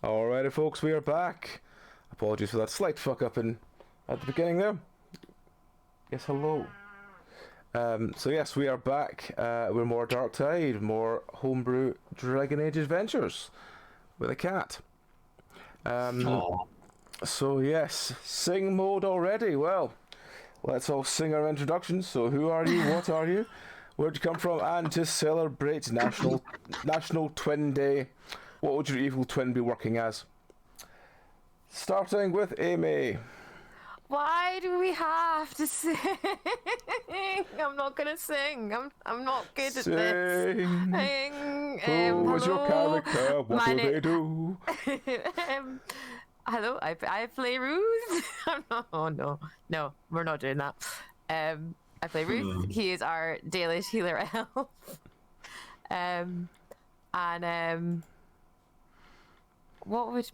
Alrighty, folks, we are back. Apologies for that slight fuck up at the beginning there. Yes, hello. So yes, we are back. We're more Dark Tide, more homebrew Dragon Age adventures with a cat. So yes, sing mode already. Well, let's all sing our introductions. So who are you? What are you? Where'd you come from? And to celebrate National Twin Day, what would your evil twin be working as? Starting with Amy. Why do we have to sing? I'm not gonna sing. I'm not good at this. Sing. Who was your character? What do they do? Hello, I play Ruth. No, we're not doing that. I play Ruth. He is our Dalish healer elf. What would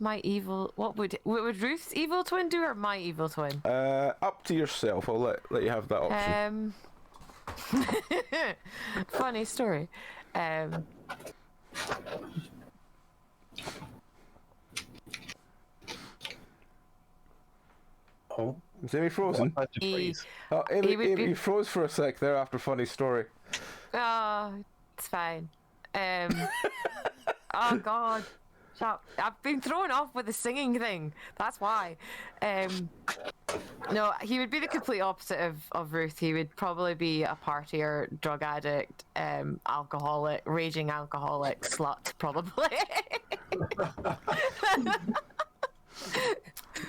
Ruth's evil twin do, or my evil twin? Up to yourself. I'll let you have that option. Funny story. Oh, is Amy frozen? Amy, you froze for a sec there after funny story. Oh, it's fine. Oh God. I've been thrown off with the singing thing. That's why. No, he would be the complete opposite of Ruth. He would probably be a partier, drug addict, alcoholic, raging alcoholic, slut, probably.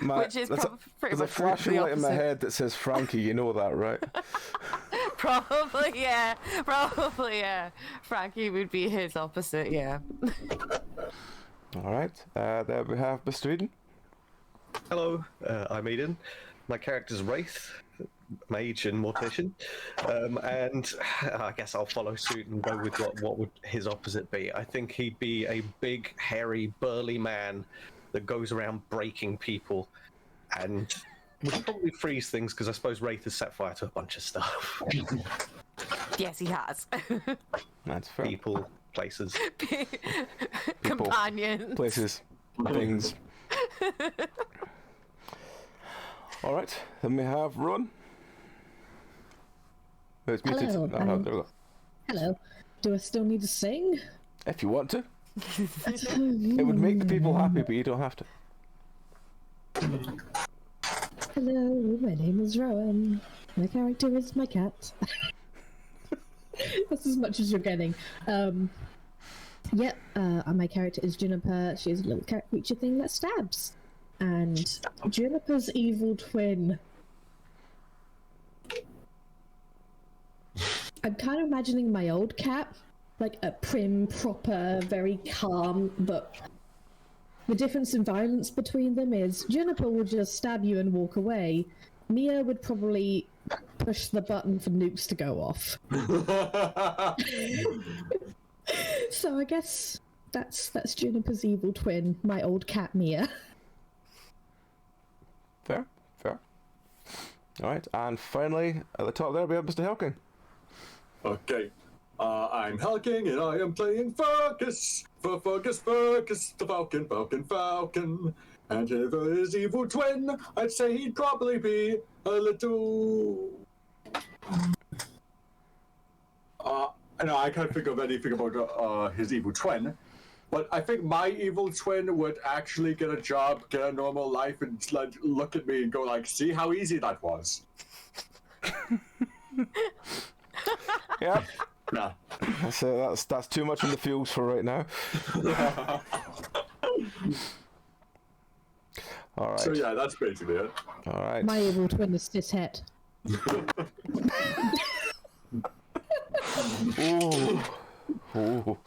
Which is pretty there's much a flashing the light in my opposite. head that says Frankie. You know that, right? Probably, yeah. Frankie would be his opposite, yeah. All right. There we have Mr. Eden. Hello, I'm Eden. My character's Wraith, mage and mortician, and I guess I'll follow suit and go with what would his opposite be. I think he'd be a big, hairy, burly man that goes around breaking people, and would probably freeze things because I suppose Wraith has set fire to a bunch of stuff. Yes, he has. That's fair. People, places. Companions. Places, things. All right, then we have Ron. Oh, it's muted. Hello. There we go. Hello. Do I still need to sing? If you want to. It would make the people happy, but you don't have to. Hello, my name is Rowan. My character is my cat. That's as much as you're getting. My character is Juniper. She's a little cat creature thing that stabs. And Juniper's evil twin. I'm kind of imagining my old cat, like a prim, proper, very calm, but the difference in violence between them is Juniper would just stab you and walk away. Mia would probably push the button for nukes to go off. So I guess that's Juniper's evil twin, my old cat Mia. Fair. All right, and finally, at the top there, we have Mr. Helking. Okay. I'm Helking, and I am playing Focus. Focus, the Falcon. And if his evil twin, I'd say he'd probably be a little... No, I can't think of anything about his evil twin. But I think my evil twin would actually get a job, get a normal life, and like, look at me and go like, see how easy that was. Yeah. Nah. So that's too much in the fields for right now. All right. So yeah, that's basically it. All right. My evil twin is cishet. Ooh.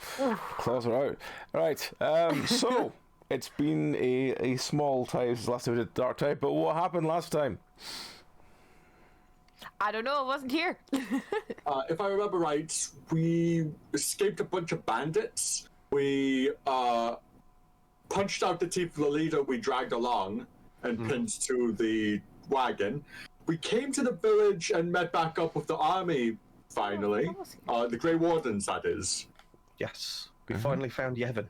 Claws are out. All right. So it's been a small time since last time we did Dark Tide, but what happened last time? I don't know, I wasn't here. If I remember right, we escaped a bunch of bandits. We punched out the teeth of the leader we dragged along and pinned to the wagon. We came to the village and met back up with the army, finally. The Grey Wardens, that is. Yes, we finally found Yevon.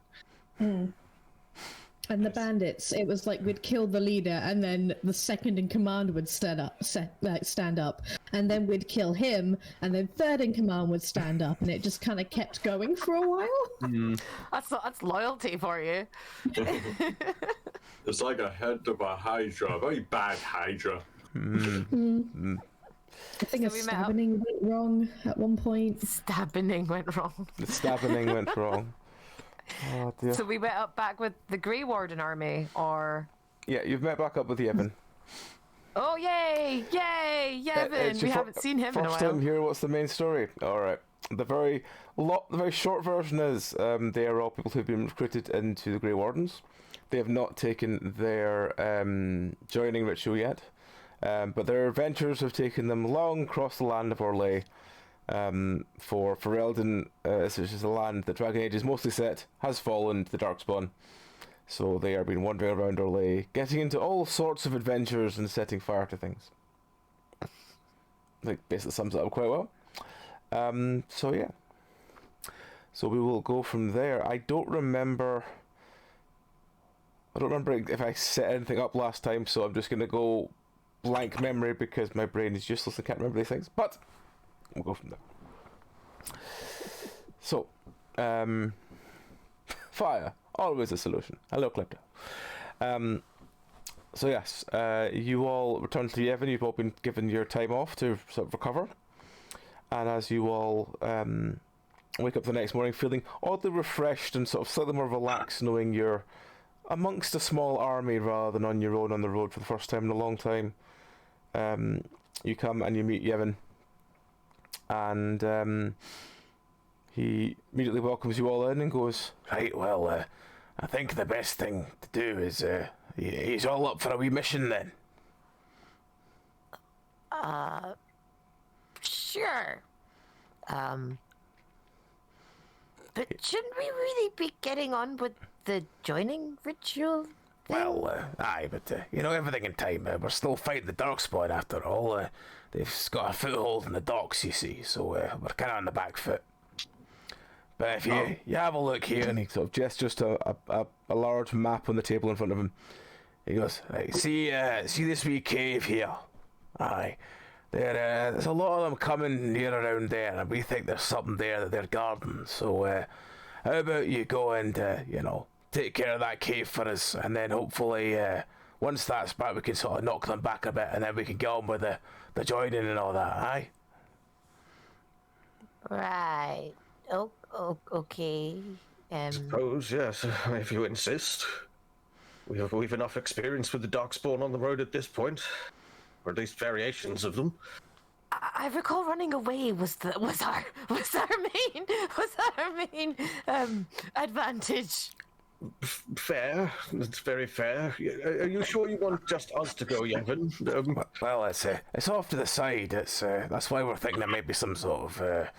And the bandits, it was like we'd kill the leader, and then the second in command would stand up, and then we'd kill him, and then third in command would stand up, and it just kind of kept going for a while. That's loyalty for you. It's like a head of a hydra, a very bad hydra. I think a we met up- stabbing went wrong at one point. Stabbing went wrong. The stabbing went wrong. Oh dear. So we met up back with the Grey Warden army, or... Yeah, you've met back up with Yevon. Oh, yay! Yay! Yevon! We haven't seen him in a First while. time here, what's the main story? Alright. The very short version is they are all people who've been recruited into the Grey Wardens. They have not taken their joining ritual yet. But their adventures have taken them long across the land of Orlais. For Elden, which is a land that Dragon Age is mostly set, has fallen to the Darkspawn. So they have been wandering around Orlais, getting into all sorts of adventures and setting fire to things. Like, basically sums it up quite well. So yeah. So we will go from there. I don't remember if I set anything up last time, so I'm just going to go blank memory because my brain is useless and can't remember these things. But we'll go from there. So, fire, always a solution. Hello, Klepto. So yes, you all return to Yevon. You've all been given your time off to sort of recover. And as you all wake up the next morning feeling oddly refreshed and sort of slightly more relaxed, knowing you're amongst a small army rather than on your own on the road for the first time in a long time, you come and you meet Yevon. And he immediately welcomes you all in and goes, "Right, well, I think the best thing to do is, he's all up for a wee mission then." Sure. But shouldn't we really be getting on with the joining ritual? Well, aye, but, everything in time. We're still fighting the Darkspawn after all. They've got a foothold in the docks, you see, so we're kind of on the back foot. But if you have a look here, and he sort of gestures to a large map on the table in front of him. He goes, "Right, see this wee cave here? Aye. There's a lot of them coming near around there, and we think there's something there that they're guarding. So, how about you go and, take care of that cave for us, and then hopefully, once that's back, we can sort of knock them back a bit, and then we can get on with the joining and all that, aye?" Right. Okay. Suppose, yes, if you insist. We've enough experience with the Darkspawn on the road at this point, or at least variations of them. I recall running away was our main advantage. Fair. That's very fair. Are you sure you want just us to go, Yevon? Well, it's off to the side. That's why we're thinking there may be some sort of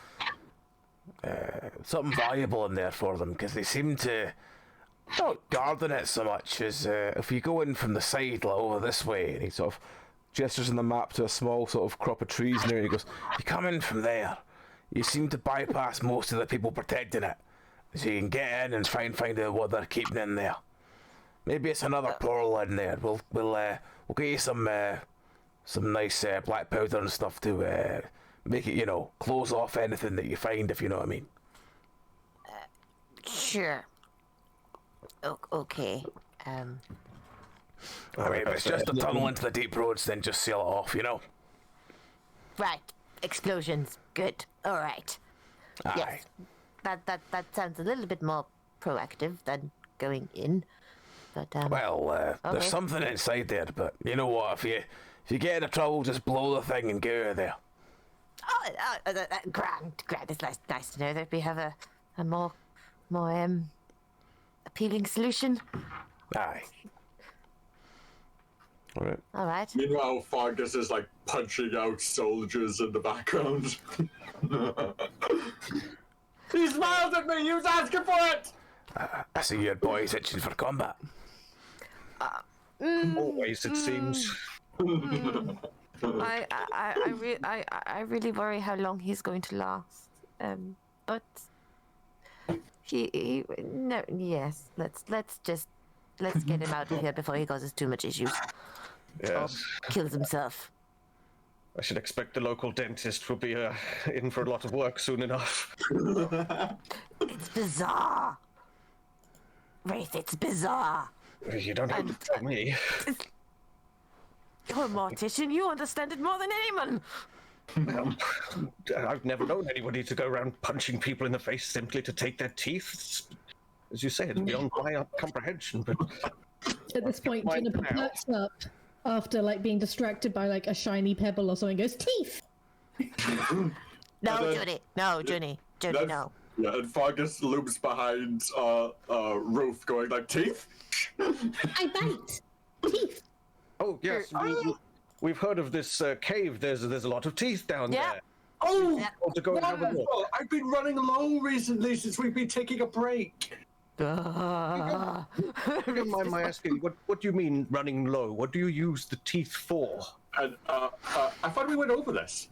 something valuable in there for them, because they seem to not guarding it so much as if you go in from the side, like over this way, and he sort of gestures on the map to a small sort of crop of trees near. And he goes, "You come in from there, you seem to bypass most of the people protecting it, so you can get in and try and find out what they're keeping in there. Maybe it's another portal in there. We'll get you some nice black powder and stuff to make it, close off anything that you find, if you know what I mean." Sure. Okay. I mean, if it's just a tunnel into the deep roads, then just seal it off, Right. Explosions. Good. All right. Aye. Yes. That sounds a little bit more proactive than going in. But Well, okay. there's something inside there, but you know what? If you get into trouble, just blow the thing and get out of there. Grand. It's nice to know that we have a more appealing solution. Aye. All right. Meanwhile, Fargus is like punching out soldiers in the background. He smiled at me. He was asking for it. I see your boy's itching for combat. Always, it seems. I really worry how long he's going to last. But he no, yes. Let's just let's get him out of here before he causes too much issues. Yes. Kills himself. I should expect the local dentist will be in for a lot of work soon enough. It's bizarre. Wraith, it's bizarre. You don't have to tell me. You're a mortician, you understand it more than anyone. I've never known anybody to go around punching people in the face simply to take their teeth. As you say, it's beyond my comprehension, but... At this point, Right Juniper now. perks up after being distracted by a shiny pebble or something. Goes teeth. No, then- Judy. No, Judy. Judy, no. Yeah, and Fargus loops behind Ruth, going like, teeth? I bite. Teeth. Oh, yes, we've heard of this cave. There's a lot of teeth down Yeah. there. Oh, Want to go and have a look? wonderful! I've been running low recently since we've been taking a break. Ah. If you don't mind my asking, what do you mean running low? What do you use the teeth for? And I thought we went over this.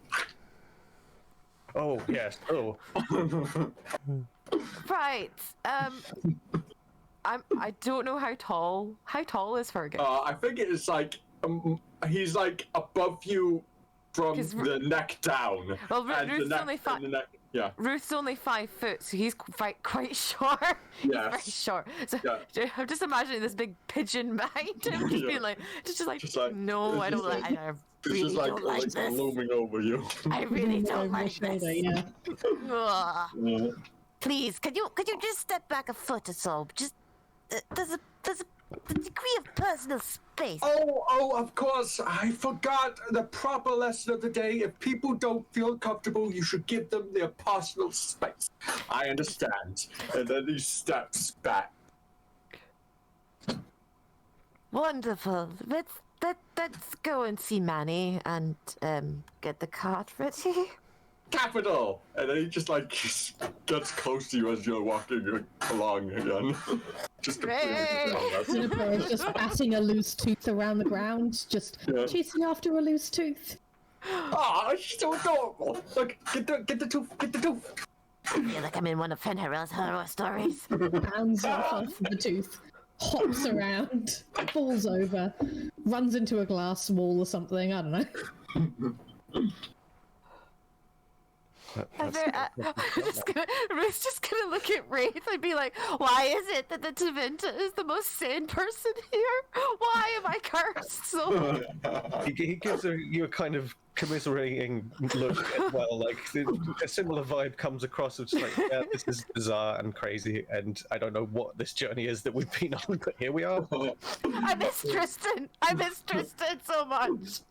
Oh, yes. Oh, Right. I don't know how tall. How tall is Fergus? I think it is he's above you from 'Cause the neck down. Well, and the Ruth's neck, only and the neck, yeah. Ruth's only 5 foot, so he's quite short. He's very Yes. short. So Yeah. I'm just imagining this big pigeon behind him, just Yeah. being like, Just like- no, I don't just like. I It's really just don't like this. looming over you. I really Over don't my like shoulder, this. yeah. Ugh. Yeah. Please, could you just step back a foot or so? Just there's a degree of personal space. Oh, of course. I forgot the proper lesson of the day. If people don't feel comfortable, you should give them their personal space. I understand. And then he steps back. Wonderful. Let's go and see Manny and get the cart ready. Capital! And then he just gets close to you as you're walking along again. Just Great. Juniper is just batting a loose tooth around the ground, just Yeah. chasing after a loose tooth. Ah, she's so adorable. Look, get the tooth, get the tooth. I feel like I'm in one of Fenrir's horror stories. Hands off the tooth, hops around, falls over, runs into a glass wall or something. I don't know. Ruth's just gonna look at Wraith and be like, why is it that the Tevinta is the most sane person here? Why am I cursed so much? he gives you a kind of commiserating look as well. Like a similar vibe comes across. It's like, yeah, this is bizarre and crazy, and I don't know what this journey is that we've been on, but here we are. I miss Tristan. I miss Tristan so much.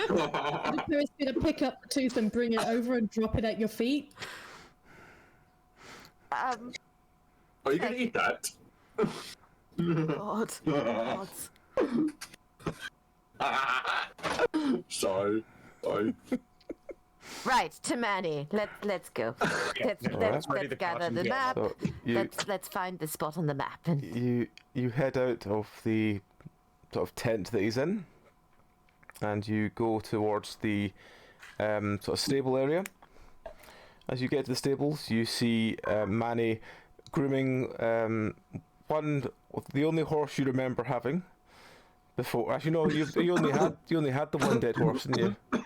Juniper is going to pick up the tooth and bring it over and drop it at your feet. Are you gonna eat that? God. God. Sorry. Right, to Manny. Let's go. Let's ready to gather cast the and map. So Let's find the spot on the map. And you head out of the sort of tent that he's in, and you go towards the sort of stable area. As you get to the stables, you see Manny grooming the only horse you remember having before. Actually, no, you only had the one dead horse, didn't you?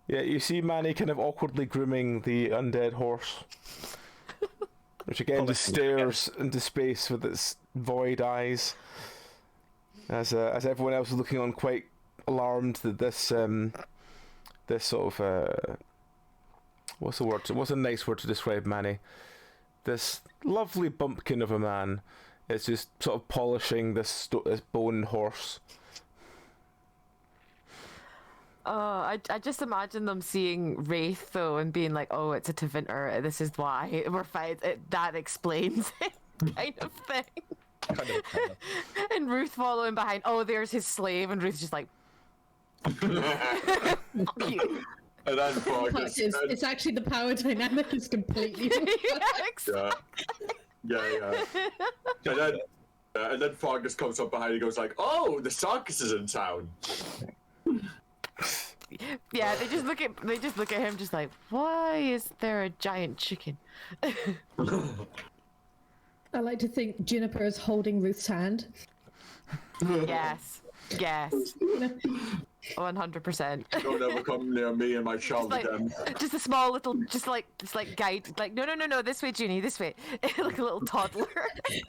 Yeah, you see Manny kind of awkwardly grooming the undead horse, which again just stares into space with its void eyes, as everyone else is looking on quite alarmed that this sort of what's the word? What's a nice word to describe Manny? This lovely bumpkin of a man is just sort of polishing this bone horse. I just imagine them seeing Wraith though and being like, "Oh, it's a Tevinter. This is why we're fine. That explains it," kind of thing. Kind of. And Ruth following behind. Oh, there's his slave, and Ruth's just like, "Fuck you." And then But Fargus. it's actually the power dynamic is completely. Yeah. And then Fargus comes up behind and goes like, "Oh, the circus is in town." Yeah, they just look at him, just like, why is there a giant chicken? I like to think Juniper is holding Ruth's hand. Yes. Yes. 100%. Don't ever come near me and my child Like, again. just a small little, just like guide, like no, this way, Junie, this way, like a little toddler.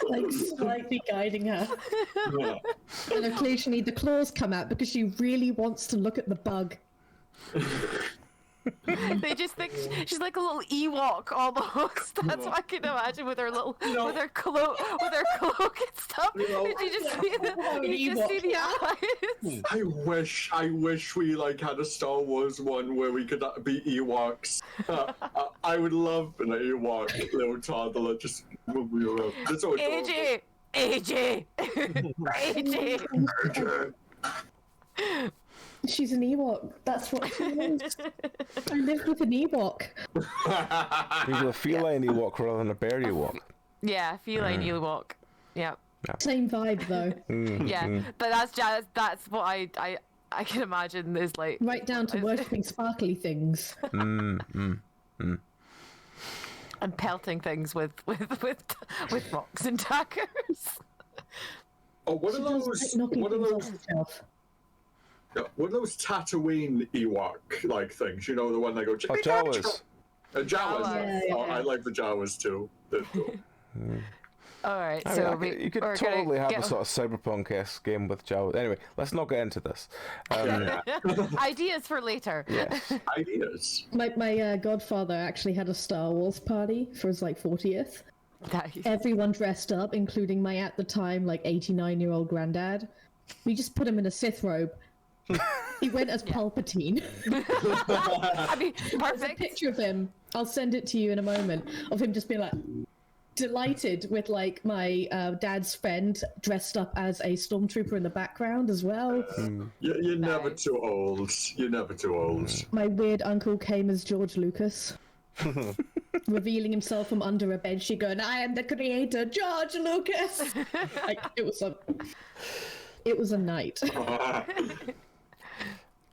Like slightly guiding her. Yeah. And occasionally the claws come out because she really wants to look at the bug. They just think she's like a little Ewok almost. That's what I can imagine with her little, with her cloak and stuff. You know- And you just see the eyes. I wish we like had a Star Wars one where we could be Ewoks. I would love an Ewok little toddler just move me around. That's so adorable. AJ, AJ. She's an Ewok. That's what she is. I lived with an Ewok. He's a feline Ewok rather than a bear Ewok. Yeah, feline Ewok. Yeah. Same vibe though. Yeah, but that's what I can imagine is like. Right down to worshipping sparkly things. And pelting things with rocks and daggers. Oh, what are those? Knocking What are things those? off the shelf. What are those Tatooine Ewok like things? You know, the one that go. Oh, Jawas. Jawas. Jawas. Oh, Yeah. I like the Jawas too. They're cool. All right, I so mean, you could totally have a sort of cyberpunk-esque game with Jawas. Anyway, let's not get into this. ideas for later. Yes. Ideas. My godfather actually had a Star Wars party for his like 40th. Nice. Everyone dressed up, including my at the time like 89-year-old granddad. We just put him in a Sith robe. He went as Palpatine. I mean, There's a perfect. picture of him. I'll send it to you in a moment. Of him just being like delighted with like my dad's friend dressed up as a stormtrooper in the background as well. You're never Nice. too old. You're never too old. My weird uncle came as George Lucas. Revealing himself from under a bed, she going, "I am the creator, George Lucas." Like, it was a night.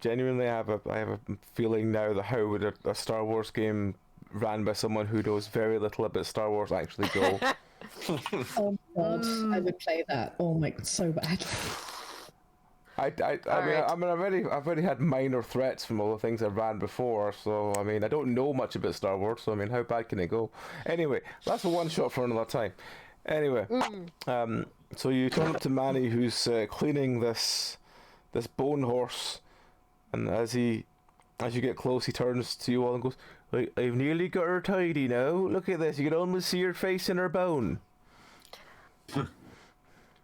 Genuinely, I have a feeling now that how would a Star Wars game ran by someone who knows very little about Star Wars actually go? Oh god, I would play that. Oh my, so bad. I've already had minor threats from all the things I ran before, so I mean I don't know much about Star Wars, so I mean how bad can it go? Anyway, that's a one shot for another time. Anyway, so you turn up to Manny, who's cleaning this bone horse, and as you get close, he turns to you all and goes, "Right, I've nearly got her tidy now. Look at this. You can almost see her face in her bone."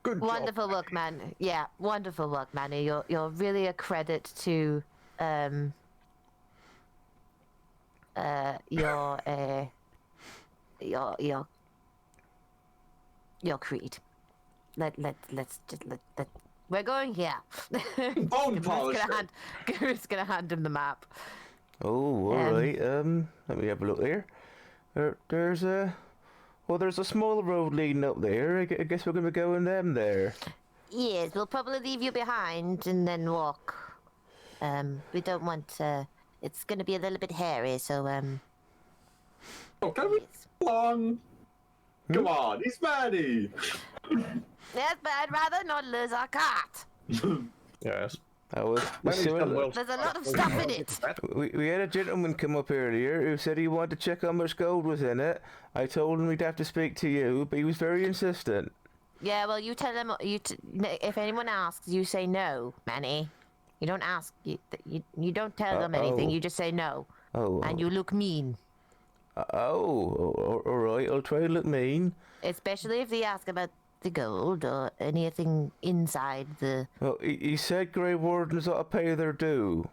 Good job. Wonderful work, man. Yeah, wonderful work, Manny. You're really a credit to your creed. Let's just let we're going here. Bone polisher. Guru's gonna hand him the map. Oh, all right. Let me have a look here. There's a small road leading up there. I guess we're gonna be going them there. Yes, we'll probably leave you behind and then walk. We don't want it's gonna be a little bit hairy, so Oh, can we on? Come on, he's Manny. yes, but I'd rather not lose our cart. Yes. I was. Manny's done well. There's a lot of stuff in it. We had a gentleman come up earlier who said he wanted to check how much gold was in it. I told him we'd have to speak to you, but he was very insistent. Yeah, well, you tell them. If anyone asks, you say no, Manny. You don't ask. You don't tell them anything. oh. You just say no, Oh, and you look mean. all right. I'll try to look mean. Especially if they ask about the gold or anything inside the. Well, he said Grey Wardens ought to pay their due.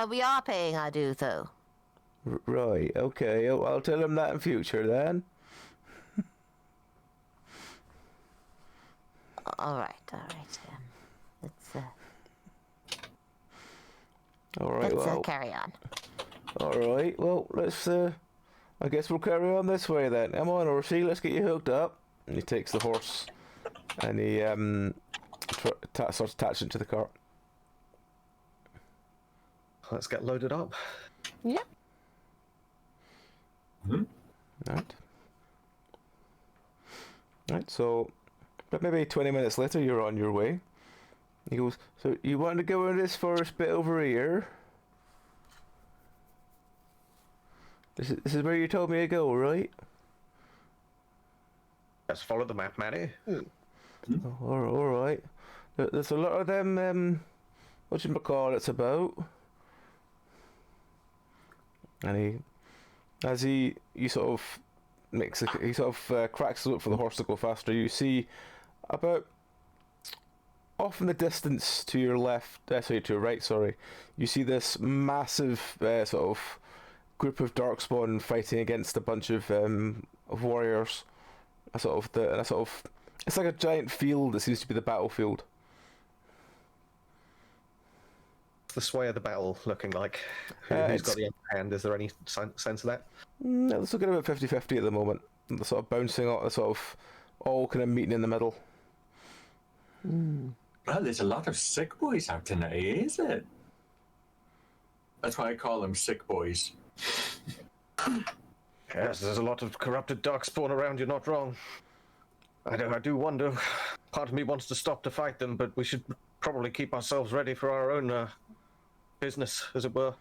We are paying our due, though. Right. Okay. I'll tell him that in future then. All right. Let's All right. Well. carry on. All right. Well, let's. I guess we'll carry on this way then. Come on, Orsi. Let's get you hooked up. And he takes the horse, and he starts attaching it to the cart. Let's get loaded up. Yeah. Right. Right. So but maybe 20 minutes later, you're on your way. He goes, so you want to go in this forest bit over here? This is where you told me to go, right? Let's follow the map, Matty. Oh, all right. There's a lot of them, whatchamacallits about. And he sort of cracks the whip for the horse to go faster. You see about off in the distance to your left, to your right, you see this massive sort of group of darkspawn fighting against a bunch of warriors. It's like a giant field that seems to be the battlefield. What's the sway of the battle looking like? Who's got the upper hand? Is there any sense of that? It's looking about 50-50 at the moment. They're sort of bouncing out, sort of all kind of meeting in the middle. Well, there's a lot of sick boys out tonight, is it? That's why I call them sick boys. Yes, there's a lot of corrupted darkspawn around. You're not wrong. I do wonder. Part of me wants to stop to fight them, but we should probably keep ourselves ready for our own business, as it were.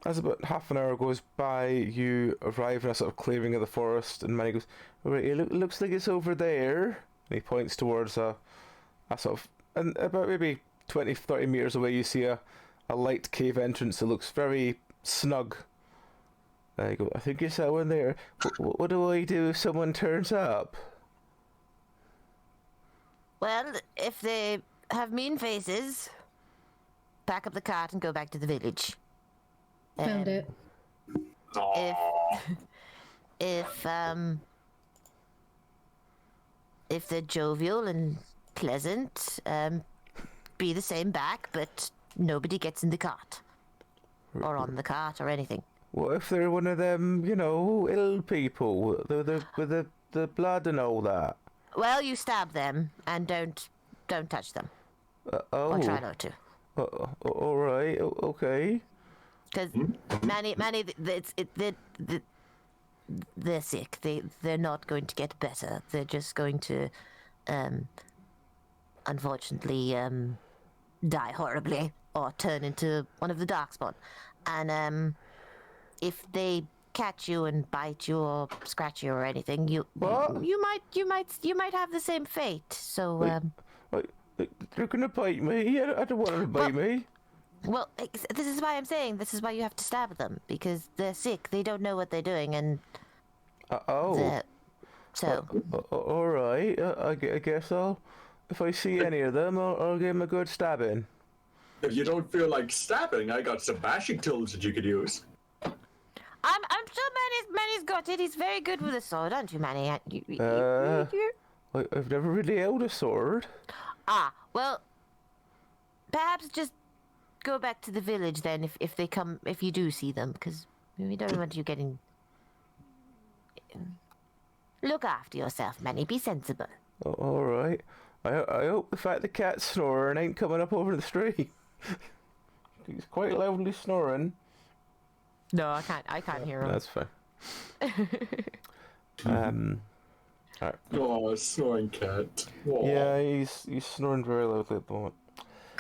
As about half an hour goes by, you arrive in a sort of clearing of the forest, and Manny goes, "Alright, it looks like it's over there." And he points towards a sort of, and about maybe 20-30 meters away, you see a light cave entrance that looks very snug. And you go, "I think it's that one there. What do I do if someone turns up?" Well, if they have mean faces, pack up the cart and go back to the village. Found it. If they're jovial and pleasant, be the same back, but nobody gets in the cart or on the cart or anything. What if they're one of them, ill people with the blood and all that? Well, you stab them and don't touch them. Or try not to. All right, okay. Because they're sick. They're not going to get better. They're just going to, unfortunately, die horribly or turn into one of the darkspawn. And if they catch you and bite you or scratch you or anything, you might have the same fate. So they're gonna bite me. I don't want them to bite me. Well, this is why I'm saying this is why you have to stab them, because they're sick. They don't know what they're doing, and so. All right. I guess if I see any of them, I'll give them a good stabbing. If you don't feel like stabbing, I got some bashing tools that you could use. I'm sure Manny's got it. He's very good with a sword, aren't you, Manny? I've never really held a sword. Well, perhaps just go back to the village then if they come, if you do see them, because we don't want you getting. Look after yourself, Manny. Be sensible. All right. I hope the fact the cat's snoring ain't coming up over the street. He's quite loudly snoring. No, I can't hear him. That's fine. All right. Oh, snoring cat. Oh. Yeah, he's snoring very loudly at the moment.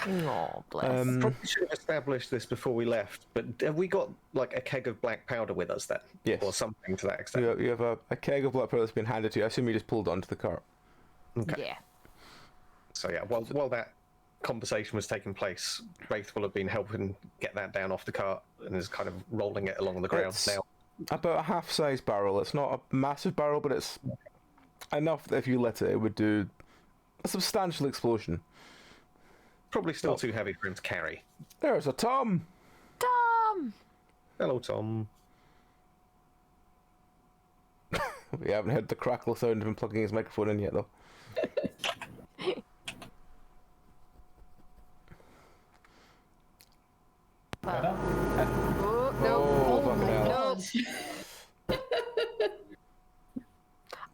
Oh, bless. Probably should have established this before we left, but have we got like a keg of black powder with us then? Yes. Or something to that extent? You have a keg of black powder that's been handed to you. I assume you just pulled onto the cart. Okay. Yeah. So yeah, while that conversation was taking place, Wraith will have been helping get that down off the cart and is kind of rolling it along the ground It's now. about a half-size barrel. It's not a massive barrel, but it's enough that if you lit it, it would do a substantial explosion. Probably still too heavy for him to carry. There's a Tom! Tom! Hello, Tom. We haven't heard the crackle sound of him plugging his microphone in yet, though. Oh, no. Oh, Oh fucking my hell. god.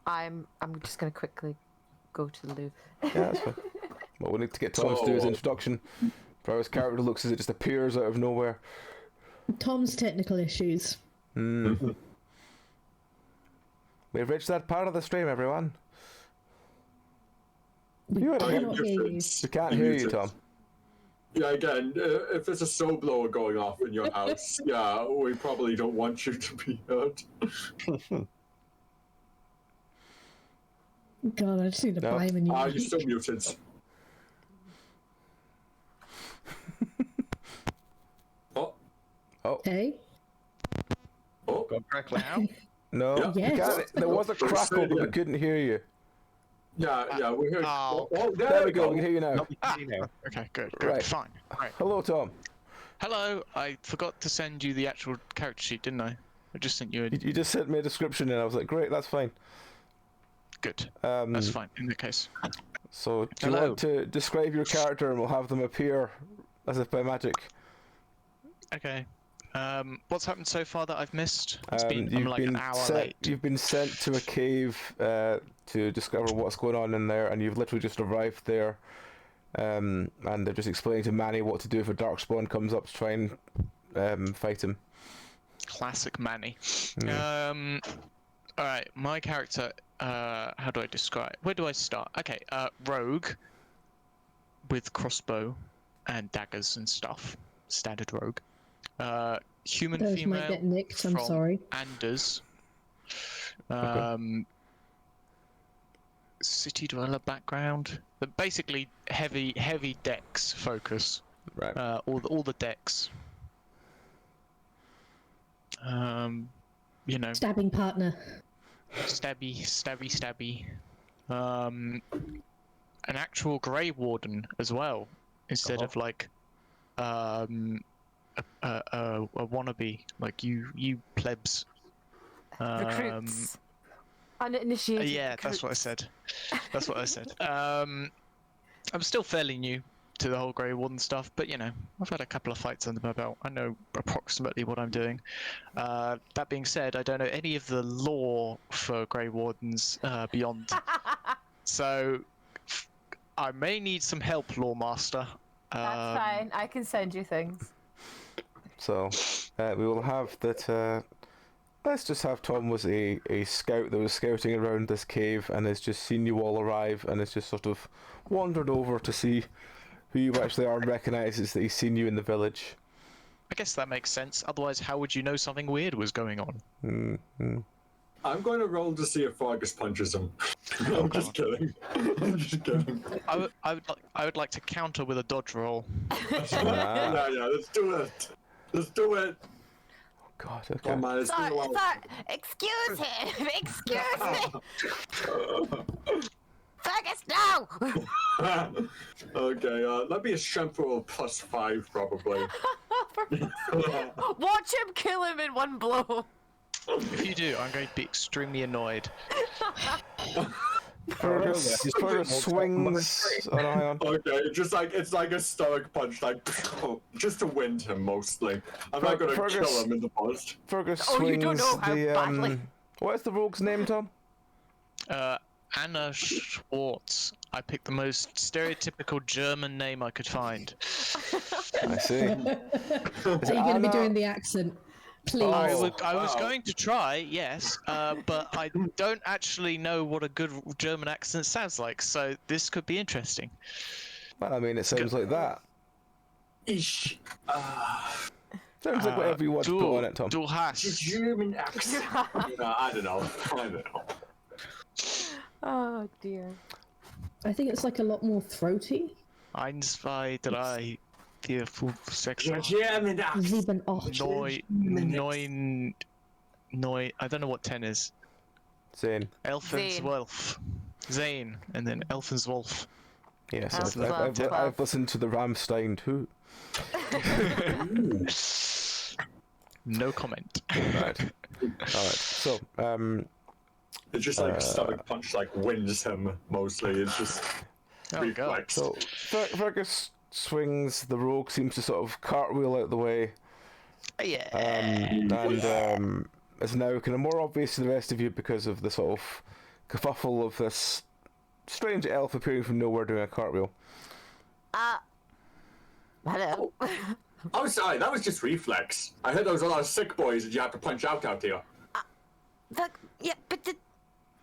I'm just going to quickly go to the loo. Yeah, that's fine. Well, we need to get Thomas to do his introduction. For how his character looks as it just appears out of nowhere. Tom's technical issues. We've reached that part of the stream, everyone. We You cannot hear you. We can't hear you, Tom. Yeah, again, if there's a snow blower going off in your house, yeah, we probably don't want you to be heard. God, I just need to buy him a new You're mic. still muted. Oh, Hey? oh, Got crackling. No, Yeah. you Yes. can't. There was a Say it crackle, but we again. couldn't hear you. yeah, we heard. Oh. There we go. We can hear you now. Okay, good, Right. fine. Right. Hello, Tom. Hello, I forgot to send you the actual character sheet, didn't I? I just sent you a... You just sent me a description, and I was like, great, that's fine. Good, Um, that's fine, in that case. So, do you Hello. want to describe your character, and we'll have them appear as if by magic? Okay. What's happened so far that I've missed? I'm You've like an hour sent, late. You've been sent to a cave to discover what's going on in there, and you've literally just arrived there. And they're just explaining to Manny what to do if a darkspawn comes up to try and fight him. Classic Manny. Alright, my character, how do I describe? Where do I start? Okay, rogue with crossbow and daggers and stuff. Standard rogue. Human Those female might get nicked, I'm from sorry. Anders. City dweller background. But basically heavy dex focus. Right. All the decks. You know, Stabbing partner. stabby. An actual Grey Warden as well, instead of like a wannabe like you plebs. Recruits. Uninitiated. Yeah, that's what I said. That's what I said. I'm still fairly new to the whole Grey Warden stuff, but you know, I've had a couple of fights under my belt. I know approximately what I'm doing. That being said, I don't know any of the lore for Grey Wardens beyond. So I may need some help, Lore Master. That's fine. I can send you things. So, we will have that. Let's just have Tom was a scout that was scouting around this cave and has just seen you all arrive and has just sort of wandered over to see who you actually are and recognises that he's seen you in the village. I guess that makes sense. Otherwise, how would you know something weird was going on? I'm going to roll to see if Fergus punches him. I'm just kidding. I'm just kidding. I would like to counter with a dodge roll. Yeah, let's do it. Let's do it. God, okay. Come on, let's do Sorry, it. excuse him. Excuse me. Fergus, no! Okay, that'd be a strength roll +5 probably. Watch him kill him in one blow. If you do, I'm going to be extremely annoyed. Fergus swings. Oh, no, hang on. Okay, it's like a stoic punch, like just to wind him mostly. I'm not gonna Fergus- kill him in the post. Fergus Oh, you swings don't know how the badly. What is the rogue's name, Tom? Anna Schwartz. I picked the most stereotypical German name I could find. I see. Are you going to be doing the accent? Please. I was wow. going to try, yes, but I don't actually know what a good German accent sounds like, so this could be interesting. Well, I mean, it sounds like that. Ish. Sounds like whatever you want to put on it, Tom. Du hast. German accent. I don't know. Oh dear. I think it's like a lot more throaty. 1, 2, 3, 4, 5, 6, German accent. 7, 8. 9. I don't know what 10 is. Zane. Elfen's Zane. Wolf. Zane, and then Elfen's Wolf. Yes, Elf's I've listened to the Rammstein too. No comment. Right. Alright. So, It's just like stomach punch, like wins him mostly. It's just Oh, reflex. So Fergus swings. The rogue seems to sort of cartwheel out the way, Yeah. and is now kind of more obvious to the rest of you because of the sort of kerfuffle of this strange elf appearing from nowhere doing a cartwheel. Hello. Oh, sorry, that was just reflex. I heard there was a lot of sick boys that you have to punch out here. Look, yeah, but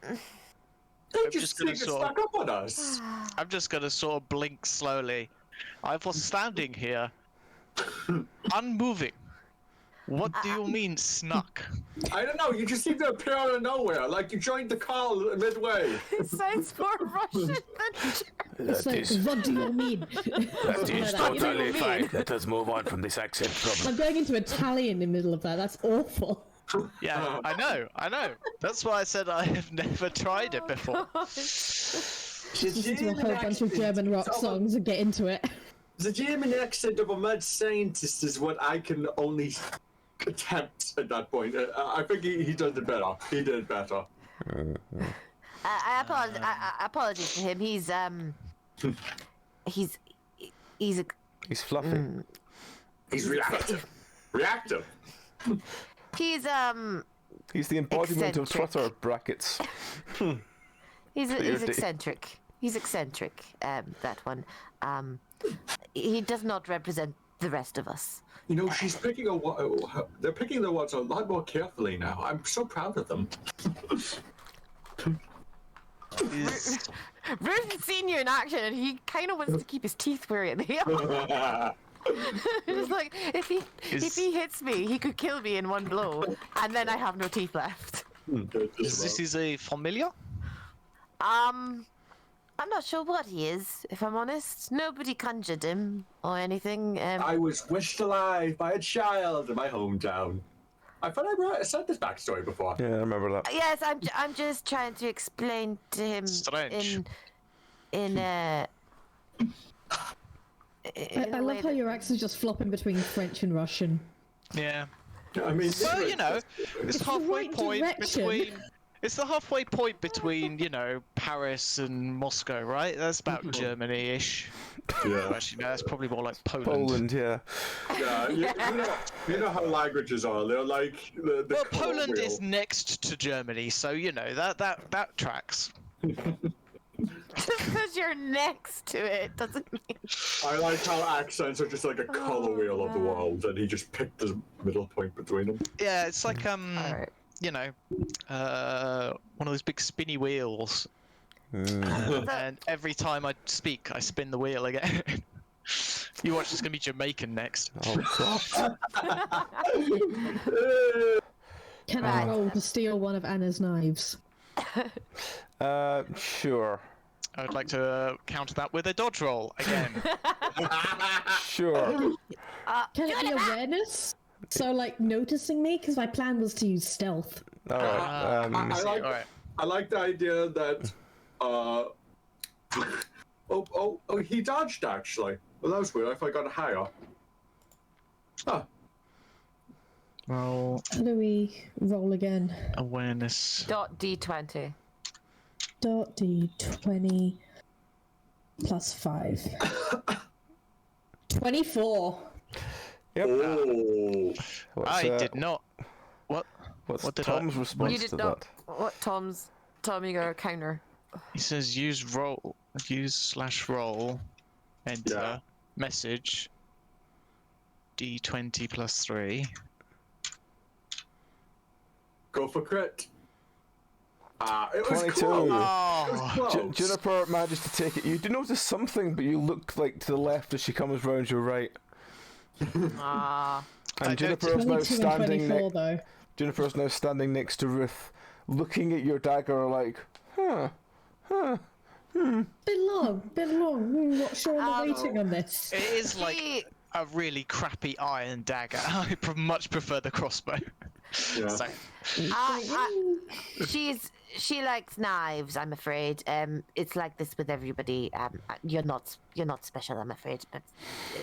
They I'm just just gonna think sort stuck up on us. I'm just gonna sort of blink slowly. I was standing here, unmoving. What do you mean snuck? I don't know. You just seem to appear out of nowhere, like you joined the call midway. It sounds more Russian than It's That like, is, what do you mean? that is Like, totally fine. Let us move on from this accent problem. I'm going into Italian in the middle of that. That's awful. Yeah, I know. That's why I said I have never tried it before. Listen to a whole bunch of German rock songs and get into it. The German accent of a mad scientist is what I can only attempt at that point. I think he does it better. He did it better. I apologize. I apologize to him. He's He's fluffy. He's reactive. Reactive. He's He's the embodiment of eccentric. Twitter brackets. he's Clear day. eccentric. He's eccentric. That one. He does not represent the rest of us. You know, she's picking they're picking their words a lot more carefully now. I'm so proud of them. Is- Ruth's seen you in action, and he kind of wants to keep his teeth where they are. It's like if he hits me, he could kill me in one blow, and then I have no teeth left. This is a familiar? I'm not sure what he is, if I'm honest. Nobody conjured him or anything. I was wished alive by a child in my hometown. I thought I said this backstory before. Yeah, I remember that. Yes, I'm just trying to explain to him Strange. I love how your accent's just flopping between French and Russian. Yeah. I mean, Well, you know, it's the halfway right point direction. between. It's the halfway point between, you know, Paris and Moscow, right? That's about Germany-ish. Yeah. Actually, no, that's probably more like Poland. Poland, yeah. Yeah, you know how languages are. They're like the Well, Poland colloquial. is next to Germany, so you know that tracks. just because you're next to it doesn't mean. I like how accents are just like a color wheel of the world, and he just picked the middle point between them. Yeah, it's like Alright. you know, one of those big spinny wheels, Mm. and every time I speak, I spin the wheel again. You watch, it's gonna be Jamaican next. Oh, God. Can I roll to steal one of Anna's knives? Sure. I would like to counter that with a dodge roll again. Sure. Can it be awareness? So, like, noticing me? Because my plan was to use stealth. Alright. I like the idea that he dodged actually. Well, that was weird. I thought I got higher. Huh. Roll How do we roll again? awareness. .d20. Dot D20 plus 5. 24. Yep. Oh. What's, I did not. What? What's what did Tom's You response did to not. that? What Tommy got a counter? He says use /roll, enter, Yeah. message, D20 plus 3. Go for crit. It was 22. close. Oh, It was close. Juniper manages to take it. You do notice something, but you look like to the left as she comes round your right. Ah. I And don't- Juniper is now 22 and standing 24, though. Juniper is now standing next to Ruth, looking at your dagger like, Bit long. Not sure I'm waiting on this. it is like She- a really crappy iron dagger. I much prefer the crossbow. Yeah. So, she likes knives. I'm afraid. It's like this with everybody. You're not special. I'm afraid. But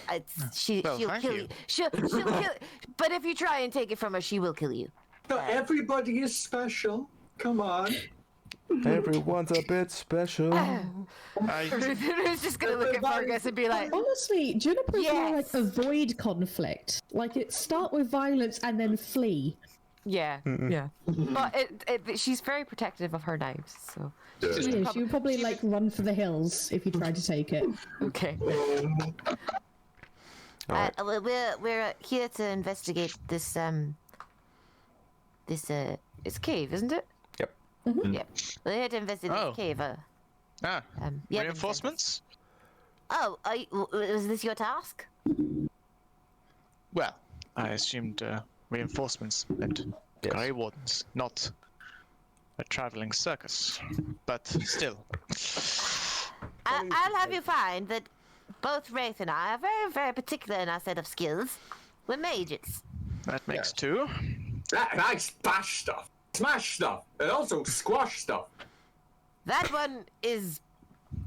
Well, she'll thank kill you. you. She'll kill. But if you try and take it from her, she will kill you. No, everybody is special. Come on. everyone's a bit special. I, Ruth's just gonna look at Fergus and be like, Honestly, Juniper is more like Yes. avoid conflict. Like, it start with violence and then flee. yeah, yeah. But she's very protective of her knives. So She is. She would probably, like, run for the hills if you tried to take it. okay. Alright. We're here to investigate this it's a cave, isn't it? Yep. Yep. We're here to investigate Oh. this cave. Yeah, Reinforcements? Oh, was this your task? Well, I assumed reinforcements meant Yes. Grey Wardens, not a traveling circus. But still. I'll have you find that both Wraith and I are very, very particular in our set of skills. We're mages. That makes two. I bash stuff, smash stuff, and also squash stuff. That one is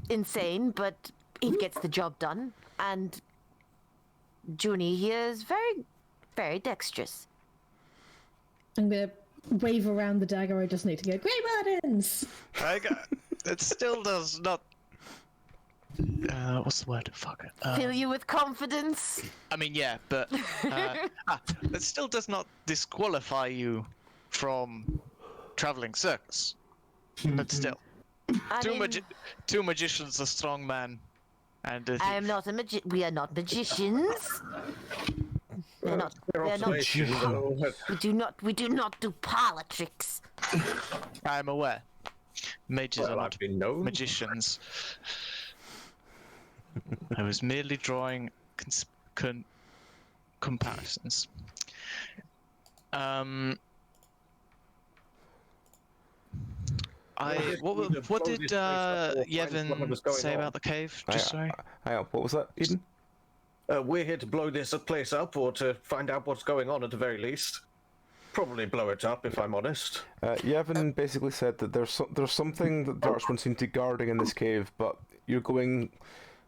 insane, but he gets the job done. And Junie here is very, very dexterous. I'm gonna wave around the dagger. I just need to go, Grey Wardens! It still does not. What's the word? Fuck it. Fill you with confidence. I mean, yeah, but that still does not disqualify you from traveling circus. But still, two magicians, a strong man, and I am not a we are not magicians. We are not. We do not do politics. I am aware. Mages are not I've been known. magicians. I was merely drawing comparisons. What did Yevon say about the cave? Just sorry. Hang on, what was that, Eden? We're here to blow this place up, or to find out what's going on at the very least. Probably blow it up, if I'm honest. Yevon basically said that there's something that Darkspawn seem to be guarding in this cave, but you're going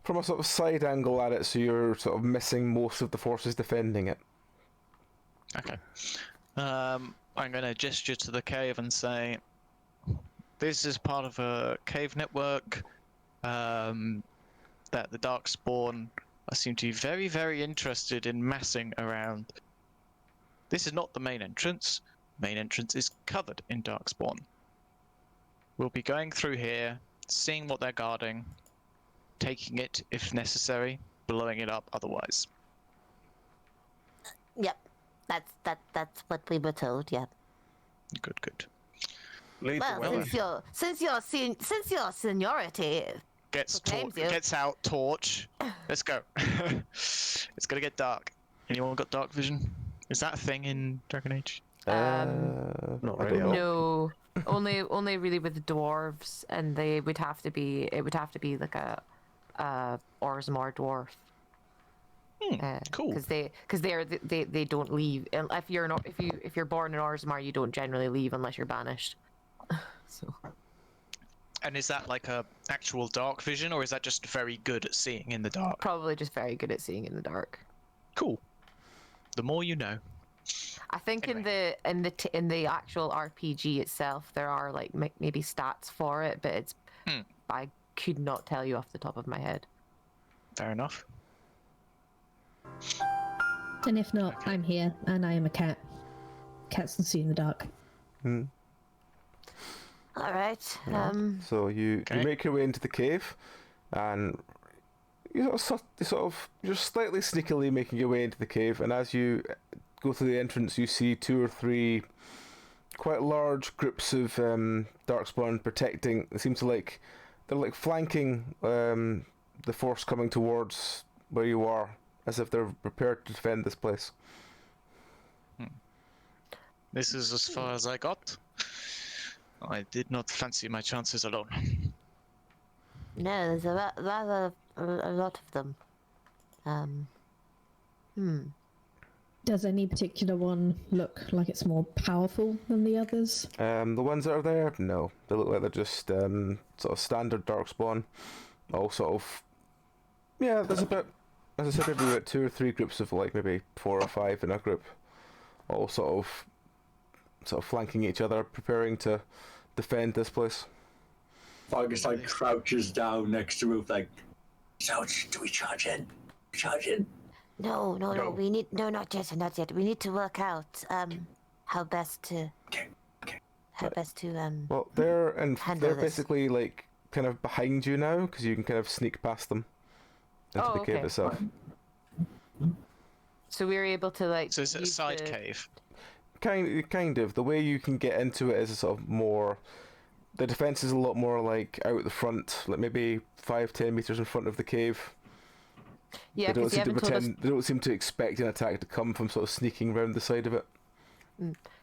from a sort of side angle at it, so you're sort of missing most of the forces defending it. Okay. I'm going to gesture to the cave and say, this is part of a cave network that the Darkspawn seem to be very, very interested in massing around. This is not the main entrance. Main entrance is covered in Darkspawn. We'll be going through here, seeing what they're guarding, taking it if necessary, blowing it up otherwise. Yep, that's what we were told. Yep. Good. Lead the way. Well, since your seniority proclaims you. Gets out torch. Let's go. It's gonna get dark. Anyone got dark vision? Is that a thing in Dragon Age? Not I really. don't know. No, only really with the dwarves, and it would have to be like a Orzammar dwarf. Cool. Because they don't leave. And if you're born in Orzammar, you don't generally leave unless you're banished. So. And is that like a actual dark vision, or is that just very good at seeing in the dark? Probably just very good at seeing in the dark. Cool. The more you know. I think Anyway. in the actual RPG itself, there are like maybe stats for it, but it's I could not tell you off the top of my head. Fair enough. And if not, I'm here, and I am a cat. Cats can see in the dark. All right. So you make your way into the cave, and you're slightly sneakily making your way into the cave. And as you go through the entrance, you see 2 or 3 quite large groups of Darkspawn protecting. It seems they're like flanking the force coming towards where you are, as if they're prepared to defend this place. This is as far as I got. I did not fancy my chances alone. No, there's a lot of them. Does any particular one look like it's more powerful than the others? The ones that are there, no, they look like they're just sort of standard Darkspawn. All sort of, yeah. There's about, as I said, there'd be about 2 or 3 groups of like maybe 4 or 5 in a group, all sort of flanking each other, preparing to defend this place. Vargas like crouches down next to Ruth, like, so do we charge in? Charge in? No. We need not yet. We need to work out how best to. Okay. How best to Well, they're handle this. basically like kind of behind you now, because you can kind of sneak past them into the cave okay. itself. So we were able to like. So is it a use side the- cave? Kind of. The way you can get into it is a sort of more the defense is a lot more like out the front, like maybe 5-10 meters in front of the cave. Yeah, They don't because you seem to haven't told us. pretend. They don't seem to expect an attack to come from sort of sneaking around the side of it.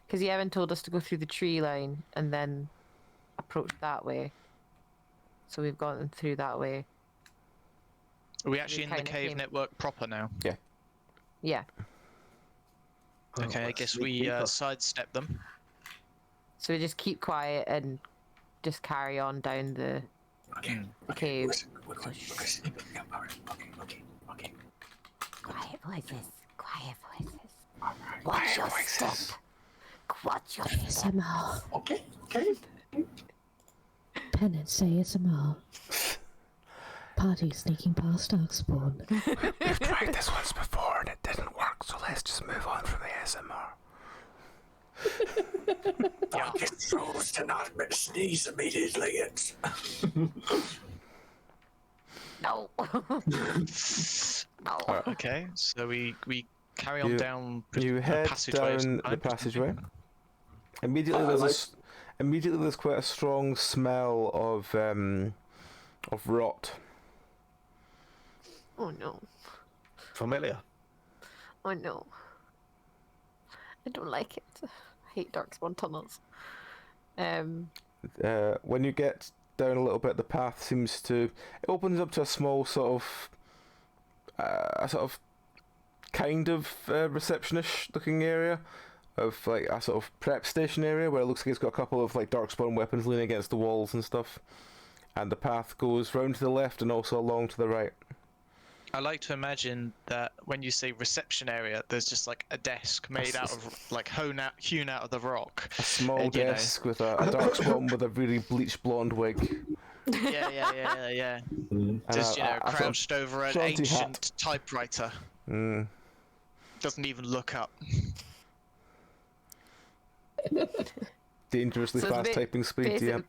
Because you haven't told us to go through the tree line and then approach that way. So we've gone through that way. Are we actually in the kinda cave came- network proper now? Yeah. Okay, I guess we sidestep them. So we just keep quiet and just carry on down the cave. Okay. Quiet voices. Quiet voices. Watch your step. Watch your step. ASMR. Okay. Penance ASMR. Party sneaking past Darkspawn. We've tried this once before and it didn't work, so let's just move on from the ASMR. Get those to not sneeze immediately. It's No. No. Okay, so we carry on down You head passageway of some down the kind. passageway. Immediately, immediately there's quite a strong smell of rot. Oh no. Familiar. Oh no. I don't like it. I hate Darkspawn tunnels. When you get down a little bit, the path seems to it opens up to a small sort of kind of receptionish looking area of like a sort of prep station area where it looks like it's got a couple of like Darkspawn weapons leaning against the walls and stuff, and the path goes round to the left and also along to the right. I like to imagine that when you say reception area, there's just like a desk made out of like hewn out of the rock. A small And, you know. desk with a Darkspawn with a really bleached blonde wig. Yeah. And Just, a sort of crouched over an jaunty ancient hat. typewriter. Doesn't even look up. Dangerously So it's fast typing speed, yeah.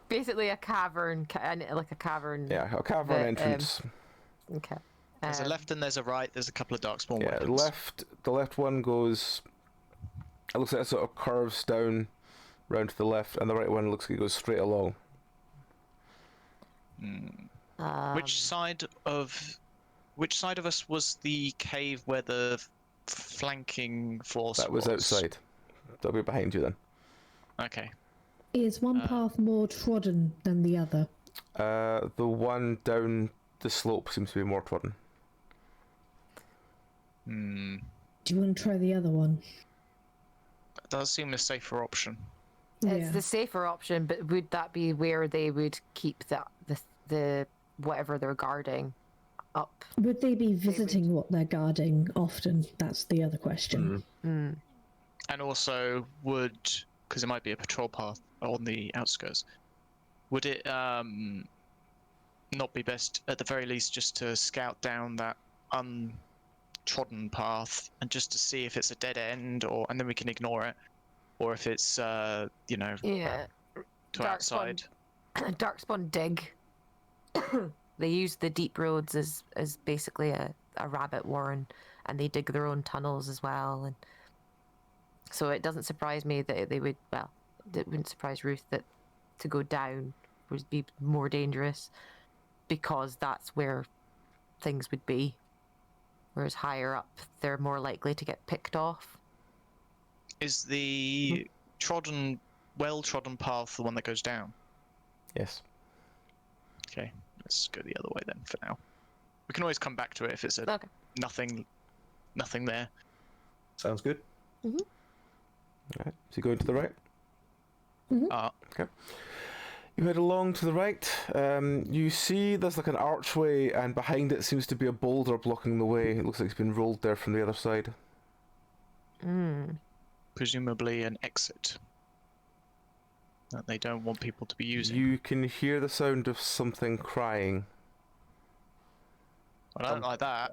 Basically a cavern, like a cavern. Yeah, a cavern But, entrance. Okay. There's a left and there's a right. There's a couple of Darkspawn Yeah, weapons. the left one goes. It looks like it sort of curves down round to the left, and the right one looks like it goes straight along. Which side of us was the cave where the flanking force That was outside. That'll be behind you then. Okay. Is one path more trodden than the other? The one down the slope seems to be more trodden. Do you want to try the other one? That does seem a safer option. It's the safer option, but would that be where they would keep the whatever they're guarding up? Would they be visiting what they're guarding often? That's the other question. And also, because it might be a patrol path on the outskirts, would it not be best, at the very least, just to scout down that untrodden path and just to see if it's a dead end, and then we can ignore it, or if it's Yeah. to outside. Darkspawn dig. They use the deep roads as basically a rabbit warren, and they dig their own tunnels as well. And so it doesn't surprise me that they would. Well, it wouldn't surprise Ruth that to go down would be more dangerous, because that's where things would be. Whereas higher up, they're more likely to get picked off. Is the well-trodden path the one that goes down? Yes. Okay, let's go the other way then for now. We can always come back to it if it's Okay. nothing there. Sounds good. Alright, so you going to the right? Okay. You head along to the right. You see there's like an archway, and behind it seems to be a boulder blocking the way. It looks like it's been rolled there from the other side. Presumably an exit that they don't want people to be using. You can hear the sound of something crying. I don't like that.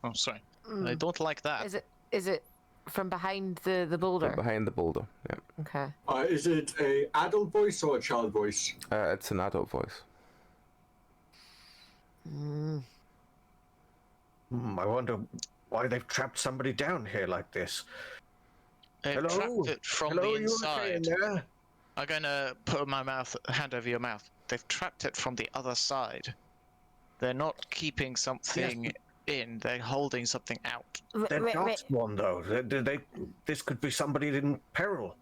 Oh, sorry. I don't like that. Is it from behind the boulder? Behind the boulder, yeah. Okay. Is it a adult voice or a child voice? It's an adult voice. I wonder why they've trapped somebody down here like this. They've Hello? trapped it from Hello, the you okay in inside. there? I'm gonna put my hand over your mouth. They've trapped it from the other side. They're not keeping something in. They're holding something out. They're not one though. This could be somebody in peril.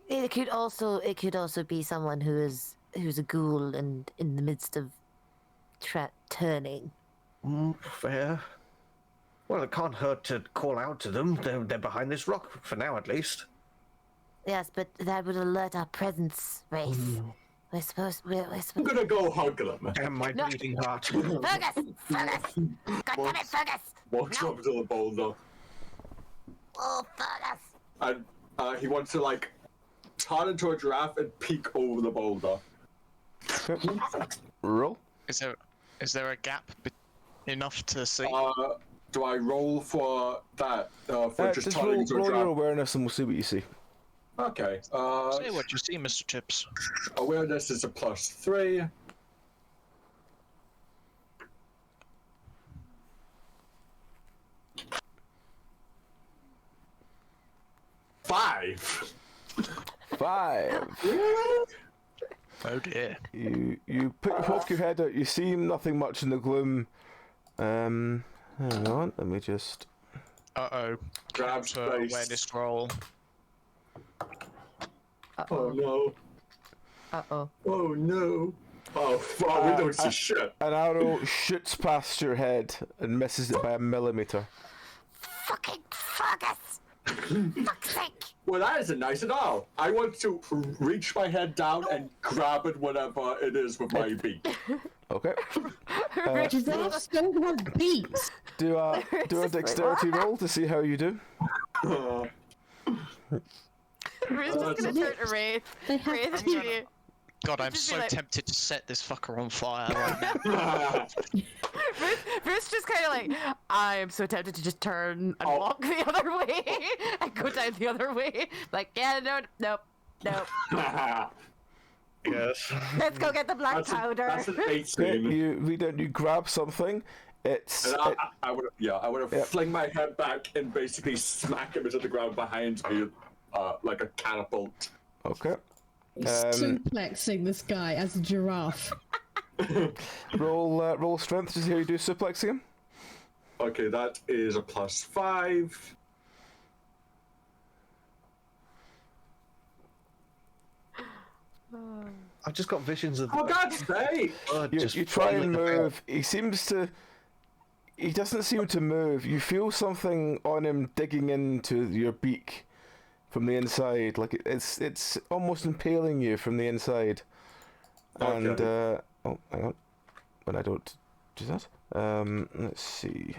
It could also be someone who's a ghoul and in the midst of turning. Fair. Well, it can't hurt to call out to them. They're behind this rock for now, at least. Yes, but that would alert our presence, Wraith. We're supposed. I'm gonna go hug them. Damn my bleeding heart. Fergus! God damn it, Fergus! Walks up to the boulder. Oh, Fergus! And he wants to like turn into a giraffe and peek over the boulder. Roll. Is there a gap enough to see? Do I roll for that? For just Just turning into a roll your giraffe? awareness and we'll see what you see. Okay. Say what you see, Mr. Chips. Awareness is a +3. Five. 5. Oh dear. You poke your head out. You see nothing much in the gloom. Hang on. Let me just. Uh-oh. Grab So space. awareness roll. Oh no. Uh-oh. Oh no. Oh fuck, we don't see shit. An arrow shoots past your head and misses it by a millimeter. Fucking Fergus! Fuck's sake! Well, that isn't nice at all. I want to reach my head down and grab it, whatever it is, with my beak. Okay. Giraffes don't have beaks. Do a dexterity roll to see how you do. We're just gonna turn to Wraith. They have Wraith, teeth. God, I'm Just be so like- tempted to set this fucker on fire right now. Ruth's just kind of like, I'm so tempted to just turn and walk the other way and go down the other way. Like, yeah, nope. Yes. Let's go get the black powder. That's an Okay, 18. you grab something. It's And I would have Yeah. fling my head back and basically smack him into the ground behind me, like a catapult. okay. Suplexing this guy as a giraffe. Roll strength to see how you do suplexing him. Okay, that is a +5. I've just got visions of Oh God's sake! blood You, just you try and falling about. move. He doesn't seem to move. You feel something on him digging into your beak from the inside. Like it's almost impaling you from the inside. And Okay. oh, hang on. When I don't do that. Let's see.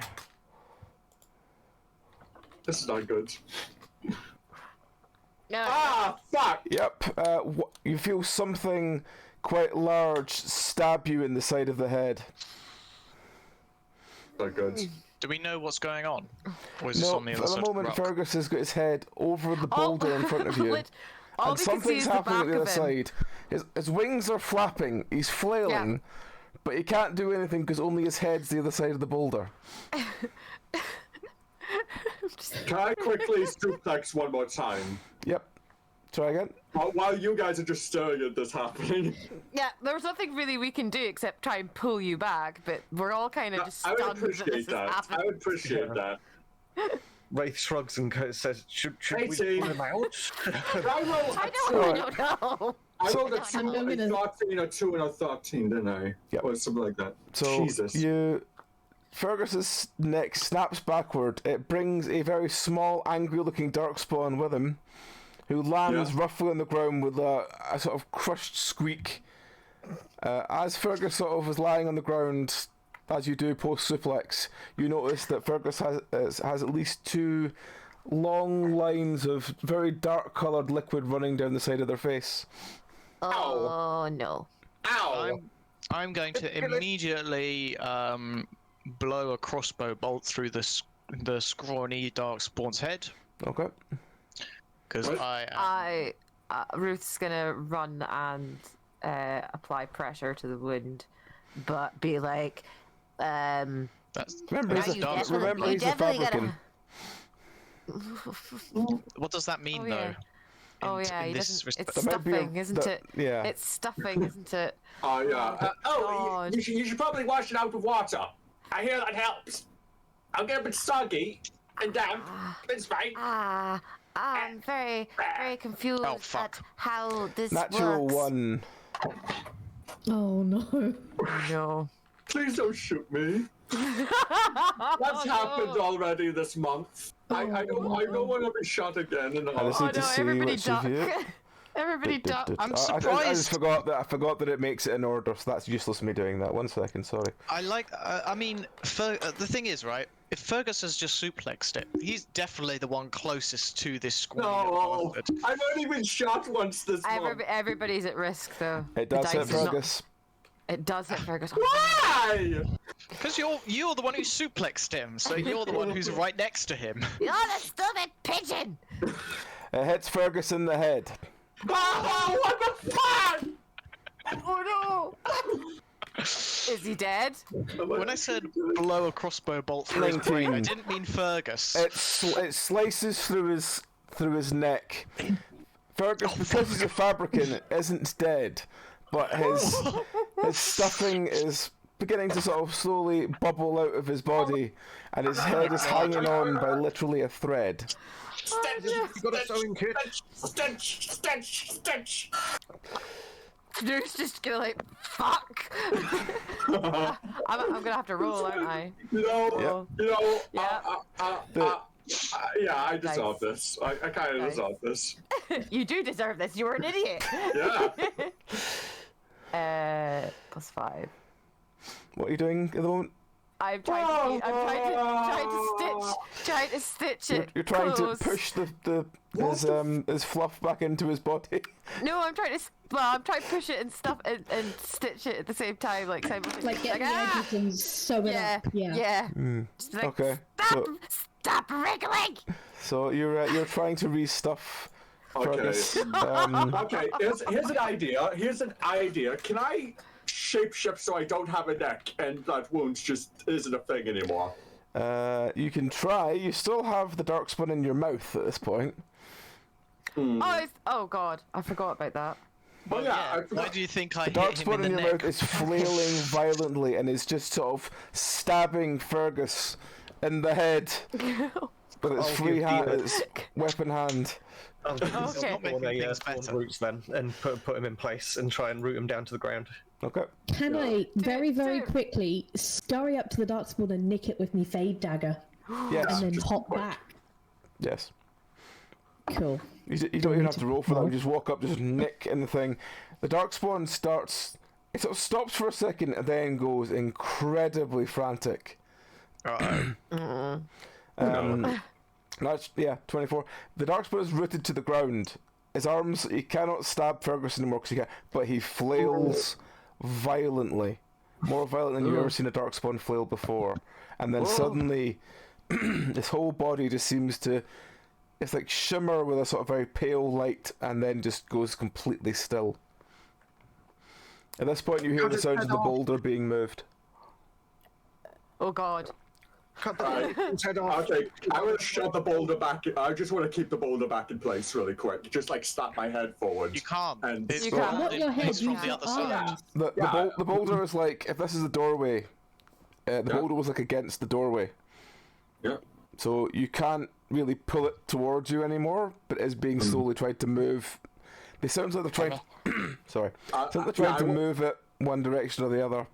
This is not good. No. Ah, fuck! Yep. You feel something quite large stab you in the side of the head. Not good. Do we know what's going on? Or is this No, on the at other the side of the moment rock? Fergus has got his head over the boulder in front of you. All And we can see something's is the happening back at the other of him. side. His wings are flapping. He's flailing, but he can't do anything because only his head's the other side of the boulder. Can I quickly suplex one more time? Yep. Try again. While you guys are just staring at this happening. Yeah, there's nothing really we can do except try and pull you back, but we're all kind of just I would stunned that this appreciate is that. I happening. would appreciate that. Wraith shrugs and says, "Should we 18. pull him out?" I don't know. I rolled a I'm 2, a gonna- 13, a 2, and a 13, didn't I? Yep. Or something like that. So Jesus. Fergus's neck snaps backward. It brings a very small, angry-looking darkspawn with him, who lands roughly on the ground with a sort of crushed squeak. As Fergus sort of is lying on the ground, as you do post-suplex, you notice that Fergus has at least 2 long lines of very dark-coloured liquid running down the side of their face. Oh no. Ow! I'm going to immediately blow a crossbow bolt through the scrawny darkspawn's head Okay. because What? I am. Ruth's gonna run and apply pressure to the wound, but be like, That's Remember, now he's you a, definitely, remember you he's a definitely fabricant. gotta. what does that mean Oh, yeah. though? Oh yeah, in he this doesn't. respect. It's There might be a- stuffing, isn't that- it? yeah. It's stuffing, isn't it? Oh, yeah. God. You should probably wash it out with water. I hear that helps. I'll get a bit soggy and damp. It's fine. I'm very, very confused Oh, fuck. at how this Natural works. 1. Oh no. Oh, no. Please don't shoot me. That's happened already this month. I don't want to be shot again in the I just Oh need to no! see Everybody which of duck. you. Everybody duck. I'm I just surprised. forgot that it makes it in order, so that's useless me doing that. 1 second, sorry. I like. I mean, the thing is, right? If Fergus has just suplexed it, he's definitely the one closest to this squirmy No, bastard. I've only been shot once this month. Everybody's at risk, though. It The does hit dice is not- Fergus. It does hit Fergus. Why? Because you're the one who suplexed him, so you're the one who's right next to him. You're the stupid pigeon! It hits Fergus in the head. Oh, what the fuck? Oh no! Is he dead? When I said blow a crossbow bolt through his brain, I 19. didn't mean Fergus. It slices through his neck. Fergus, because he's a fabricant, isn't dead, but his stuffing is beginning to sort of slowly bubble out of his body, and his head is hanging on by literally a thread. Stench, got a sewing kit. Stench. Drew's just gonna like, fuck! I'm gonna have to roll, aren't I? Yeah, I deserve this. I kind of Nice. deserve this. You do deserve this. You were an idiot. Yeah. +5. What are you doing at the moment? I'm trying to stitch it. You're trying close. to push his fluff back into his body. No, I'm trying to push it and stuff and stitch it at the same time, like simultaneously. Like get the edges and sew it yeah, up. Yeah. yeah. Just like, Okay, stop wriggling! So you're trying to restuff Fergus. Okay, here's an idea. Can I shapeshift so I don't have a neck and that wound just isn't a thing anymore? You can try. You still have the darkspawn in your mouth at this point. Oh god, I forgot about that. Oh yeah. Why do you think I The hit him in darkspawn the in your neck? mouth is flailing violently and is just sort of stabbing Fergus in the head with its free hand, its weapon hand. Okay. Not making things Spawn better. roots then, and put him in place and try and root him down to the ground. Okay. Can I very, very do- quickly scurry up to the darkspawn and nick it with me fade dagger, Yes. and then hop back? Yes. Cool. You don't even have to roll for that. You just walk up, just nick in the thing. The darkspawn starts. It sort of stops for a second and then goes incredibly frantic. That's 24. The darkspawn is rooted to the ground. His arms, he cannot stab Fergus anymore because he can't, but he flails violently, more violent than you've ever seen a darkspawn flail before. And then suddenly, his whole body just seems to, it's like shimmer with a sort of very pale light, and then just goes completely still. At this point, you hear the sound of the boulder being moved. Oh god. Okay, I want to shove the boulder back. I just want to keep the boulder back in place really quick. Just like snap my head forward. You can't. And It's You can't. rolled Not in your head, place from use the your other side. arms. The boulder is like, if this is the doorway, the boulder was like against the doorway. Yeah. So you can't really pull it towards you anymore, but it's being slowly tried to move. It sounds like they're trying. Sorry. Sounds like they're trying to move it one direction or the other.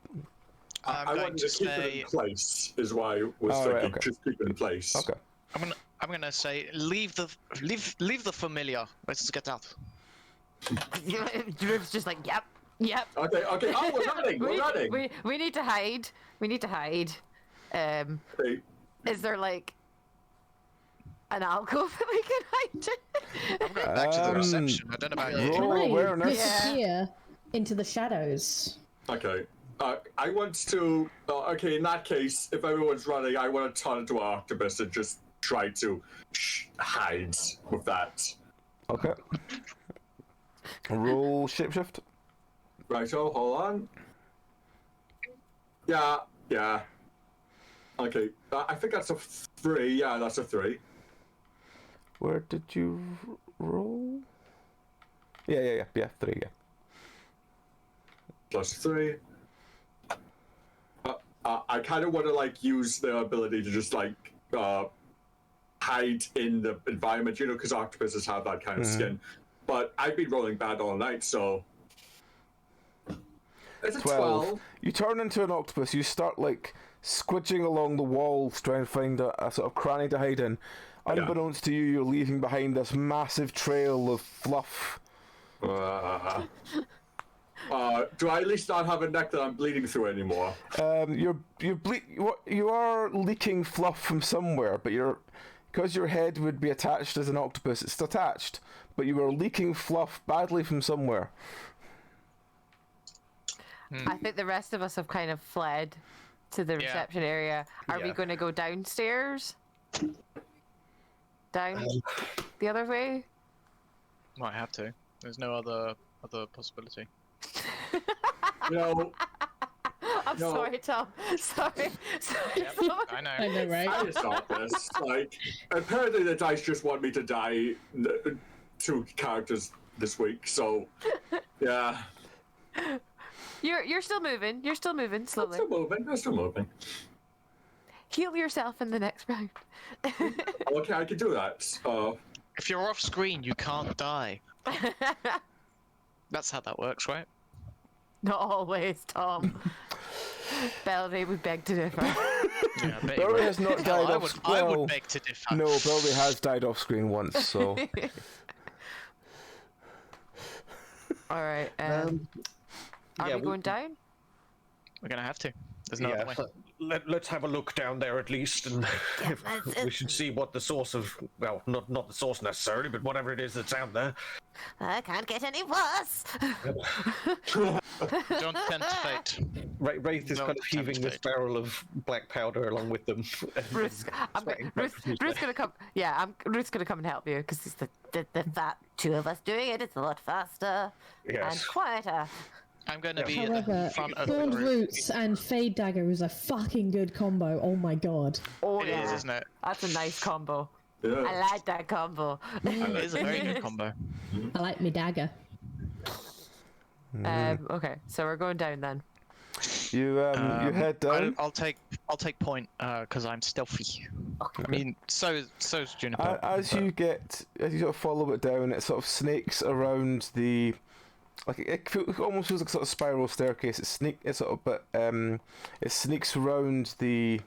I'm I going wanted to to keep it say. in place. Is why I was Oh, thinking. right, okay. Just keep it in place. Okay. I'm gonna say leave the familiar. Let's get out. Drew's just like, yep. Okay. Oh, we're running. We need to hide. Okay. Is there like an alcove that we can hide in? I'm going back to the reception. I don't know about you. roll Can I awareness. disappear into the shadows? Okay. I want to. Okay, in that case, if everyone's running, I want to turn into an octopus and just try to hide with that. Okay. Roll shapeshift. Righto, hold on. Yeah. Okay, I think that's a 3. Yeah, that's a 3. Where did you roll? Yeah, 3, yeah. +3. I kind of want to like use their ability to just like hide in the environment, you know, because octopuses have that kind of skin. But I've been rolling bad all night, so it's a 12. You turn into an octopus. You start like squidging along the walls, trying to find a sort of cranny to hide in. Unbeknownst to you, you're leaving behind this massive trail of fluff. Do I at least not have a neck that I'm bleeding through anymore? You are leaking fluff from somewhere, but because your head would be attached as an octopus, it's attached, but you are leaking fluff badly from somewhere. I think the rest of us have kind of fled to the reception area. Are we going to go downstairs? Down the other way? Might have to. There's no other possibility. You know, I'm sorry, Tom. Sorry. Yep, I know. I know, right? I just thought this. Like, apparently the dice just want me to die 2 characters this week, so yeah. You're still moving. You're still moving slowly. I'm still moving. Heal yourself in the next round. Okay, I can do that. If you're off screen, you can't die. That's how that works, right? Not always, Tom. Belby would beg to differ. Yeah, I bet you Belby would. has not died Hell, off I screen. would beg to differ. No, Belby has died off screen once, so. All right. Are we going down? We're gonna have to. There's no other way. Let's have a look down there at least, and we should see what the source of, well, not the source necessarily, but whatever it is that's out there. I can't get any worse. Don't tempt fate. Wraith is No, kind of heaving this fate. barrel of black powder along with them. Ruth's gonna come. Yeah, Ruth's gonna come and help you because it's The fact 2 of us doing it's a lot faster and Yes. quieter. I'm gonna be However, at the front of the Thorned group. Roots and Fade Dagger is a fucking good combo. Oh my god. Oh It is, isn't it? That's a nice combo. Yeah. I like that combo. It is a very good combo. I like me dagger. Okay, so we're going down then. You head down. I'll take point because I'm stealthy. I mean, so's Juniper. As you sort of follow it down, it sort of snakes around the, like it almost feels like a sort of spiral staircase. It sneaks around the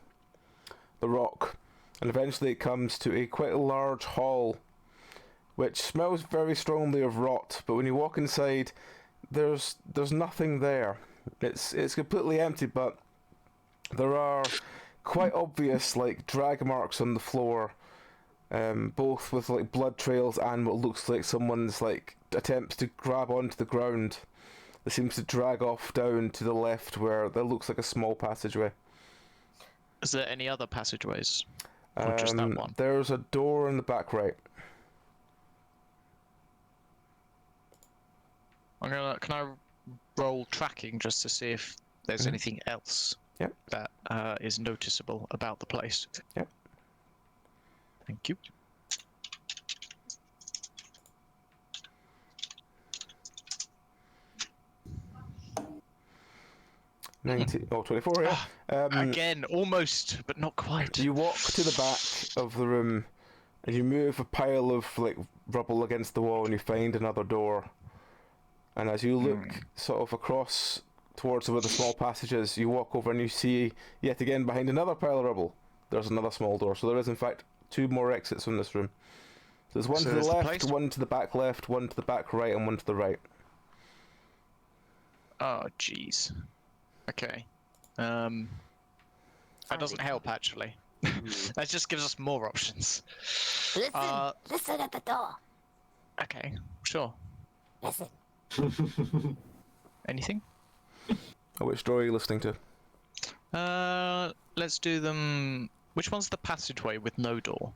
rock, and eventually it comes to a quite a large hall, which smells very strongly of rot. But when you walk inside, there's nothing there. It's completely empty, but there are quite obvious like drag marks on the floor, both with like blood trails and what looks like someone's like attempts to grab onto the ground. It seems to drag off down to the left where there looks like a small passageway. Is there any other passageways? Or just that one? There's a door in the back right. Can I roll tracking just to see if there's anything else Yep. that is noticeable about the place? Yep. Thank you. Oh, 24, yeah. Again, almost, but not quite. You walk to the back of the room, and you move a pile of like rubble against the wall, and you find another door. And as you look sort of across towards where the small passage is, you walk over and you see yet again behind another pile of rubble, there's another small door. So there is in fact 2 more exits from this room. So there's one to the there's the left, place- one to the back left, one to the back right, and one to the right. Oh, jeez. Okay. That doesn't help, actually. That just gives us more options. Listen, listen at the door. Okay, sure. Listen. Anything? Which door are you listening to? Let's do them. Which one's the passageway with no door?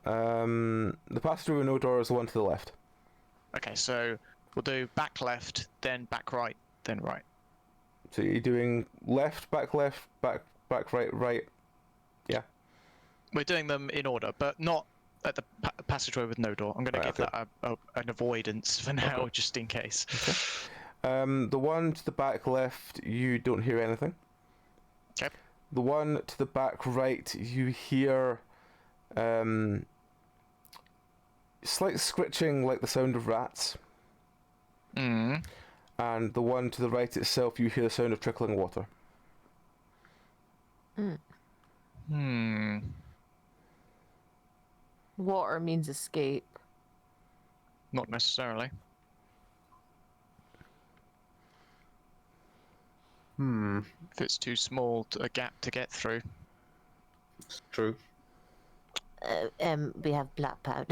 The passageway with no door is the one to the left. Okay, so we'll do back left, then back right, then right. So you're doing left, back, right, right. Yeah. We're doing them in order, but not at the passageway with no door. I'm going to give okay. that an avoidance for now, just in case. The one to the back left, you don't hear anything. Okay. The one to the back right, you hear slight scritching like the sound of rats. Mm. And the one to the right itself, you hear the sound of trickling water. Water means escape. Not necessarily. If it's too small a gap to get through. True. We have black powder.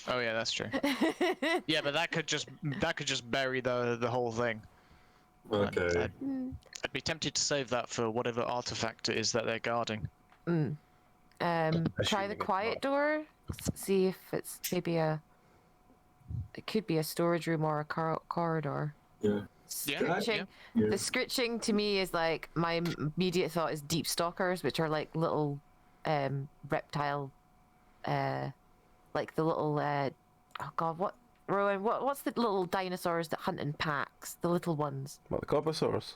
Oh yeah, that's true. Yeah, but that could just bury the whole thing. Okay. I'd be tempted to save that for whatever artifact it is that they're guarding. Try the Assuming it's quiet not. door. See if it's maybe it could be a storage room or a corridor. Yeah. Scritching. Yeah. The scritching to me is like my immediate thought is deep stalkers, which are like little reptile, like the little oh god, what Rowan? What's the little dinosaurs that hunt in packs? The little ones. What, the Corbosaurus?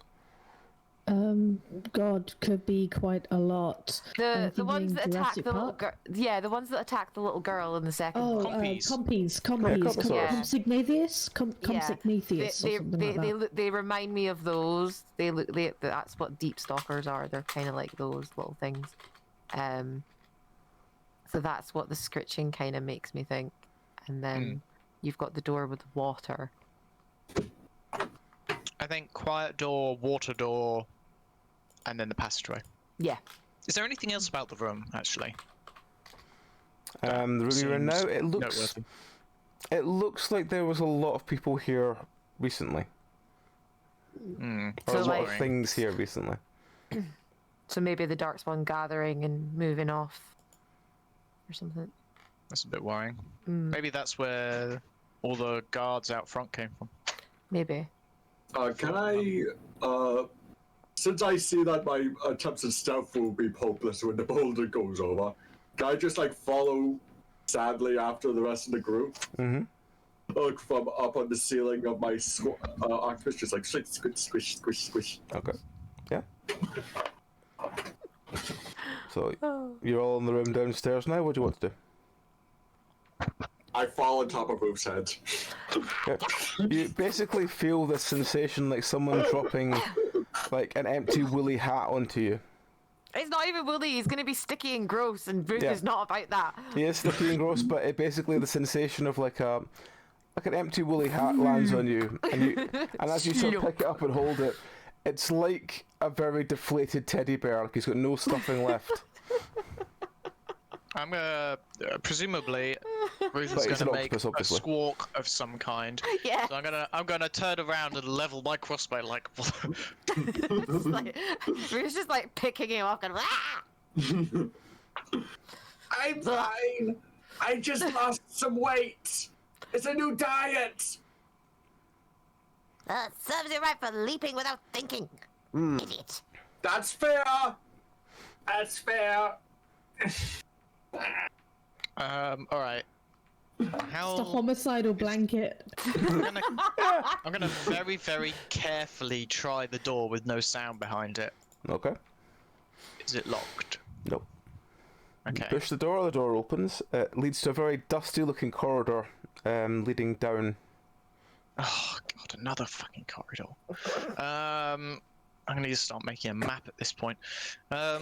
God, could be quite a lot. The I'm ones thinking that attack Jurassic the little Park. girl. Yeah, the ones that attack the little girl in the second. Oh, one. Compies. Compies. Yeah. Compsognathus? Yeah. Compsognathus or something like that. They remind me of those. That's what deep stalkers are. They're kind of like those little things. So that's what the scritching kind of makes me think. And then you've got the door with water. I think quiet door, water door, and then the passageway. Yeah. Is there anything else about the room, actually? The room you're in now, Seems it noteworthy. looks like there was a lot of people here recently. Or So, a lot like- of things here recently. So maybe the Darkspawn gathering and moving off, or something. That's a bit worrying. Maybe that's where all the guards out front came from. Maybe. Can I, since I see that my attempts at stealth will be hopeless when the boulder goes over, can I just like follow sadly after the rest of the group? Look from up on the ceiling of my octopus, just like squish, squish, squish, squish, squish. Okay. Yeah. So you're all in the room downstairs now. What do you want to do? I fall on top of Roof's head. Yeah. You basically feel this sensation like someone dropping like an empty woolly hat onto you. It's not even woolly. He's going to be sticky and gross, and Ruth Yeah. is not about that. He is sticky and gross, but it basically the sensation of like an empty woolly hat lands on you, and as you sort of pick it up and hold it, it's like a very deflated teddy bear. Like he's got no stuffing left. I'm gonna presumably Ruth But is he's gonna an make octopus, a obviously. squawk of some kind. Yeah. So I'm gonna turn around and level my crossbow like. It's like, Ruth's just like picking him up and I'm fine. I just lost some weight. It's a new diet. Serves you right for leaping without thinking. Idiot. That's fair. That's fair. All right. How? It's a homicidal blanket. I'm gonna very, very carefully try the door with no sound behind it. Okay. Is it locked? Nope. Okay. Push the door opens. It leads to a very dusty-looking corridor, leading down. Oh god, another fucking corridor. I'm gonna need to start making a map at this point. All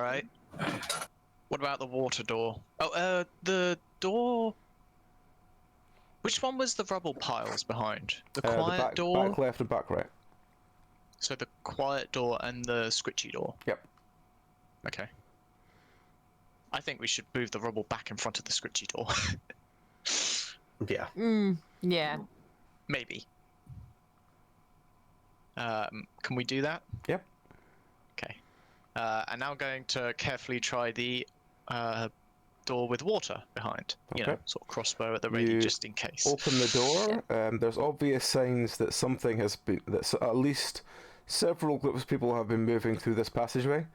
right. What about the water door? Oh, the door. Which one was the rubble piles behind? The quiet door. Back left and back right. So the quiet door and the squitchy door. Yep. Okay. I think we should move the rubble back in front of the squitchy door. Yeah. yeah. Maybe. Can we do that? Yep. Okay. And now I'm going to carefully try the door with water behind. You know, Okay. sort of crossbow at the ready You just in case. Open the door. There's obvious signs that something has been. That at least several groups of people have been moving through this passageway.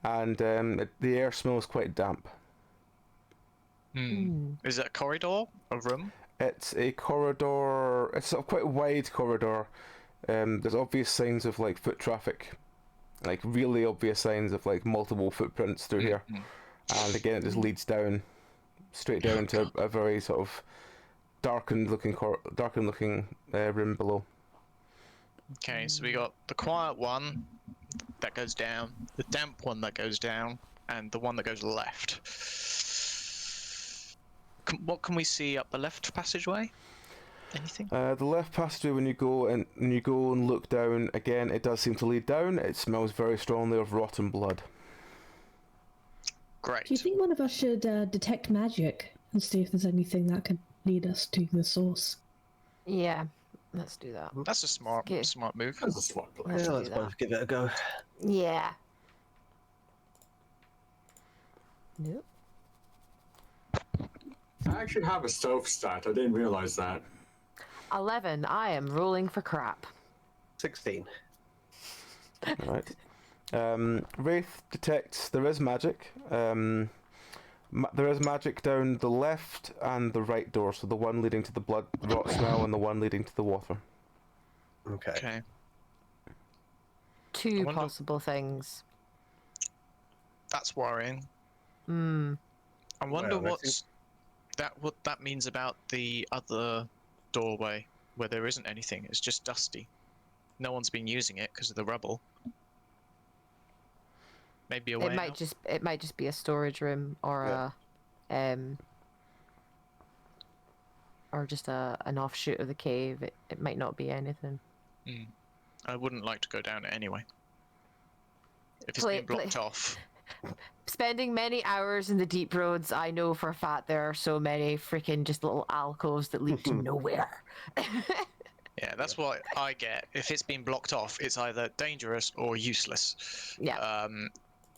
and the air smells quite damp. Is it a corridor? A room? It's a corridor. It's sort of quite a wide corridor. There's obvious signs of like foot traffic, like really obvious signs of like multiple footprints through here. And again, it just leads down, straight down to a very sort of darkened looking room below. Okay, so we got the quiet one that goes down, the damp one that goes down, and the one that goes left. What can we see up the left passageway? Anything? The left passageway, when you go and look down, again, it does seem to lead down. It smells very strongly of rotten blood. Great. Do you think one of us should detect magic and see if there's anything that could lead us to the source? Yeah, let's do that. That's a smart move. That's a smart plan. Let's Yeah, do let's that. both give it a go. Yeah. Nope. I actually have a stealth stat. I didn't realize that. 11. I am rolling for crap. 16. Right. Wraith detects there is magic. There is magic down the left and the right door, so the one leading to the blood rot smell and the one leading to the water. Okay. Okay. Two wonder- possible things. That's worrying. Hmm. I wonder Well, what that means about the other doorway where there isn't anything. It's just dusty. No one's been using it because of the rubble. Maybe a way out? It might just be a storage room or or just an offshoot of the cave. It might not be anything. I wouldn't like to go down it anyway. If it's been blocked off. Spending many hours in the deep roads, I know for a fact there are so many freaking just little alcoves that lead to nowhere. Yeah, that's what I get. If it's been blocked off, it's either dangerous or useless. Yeah.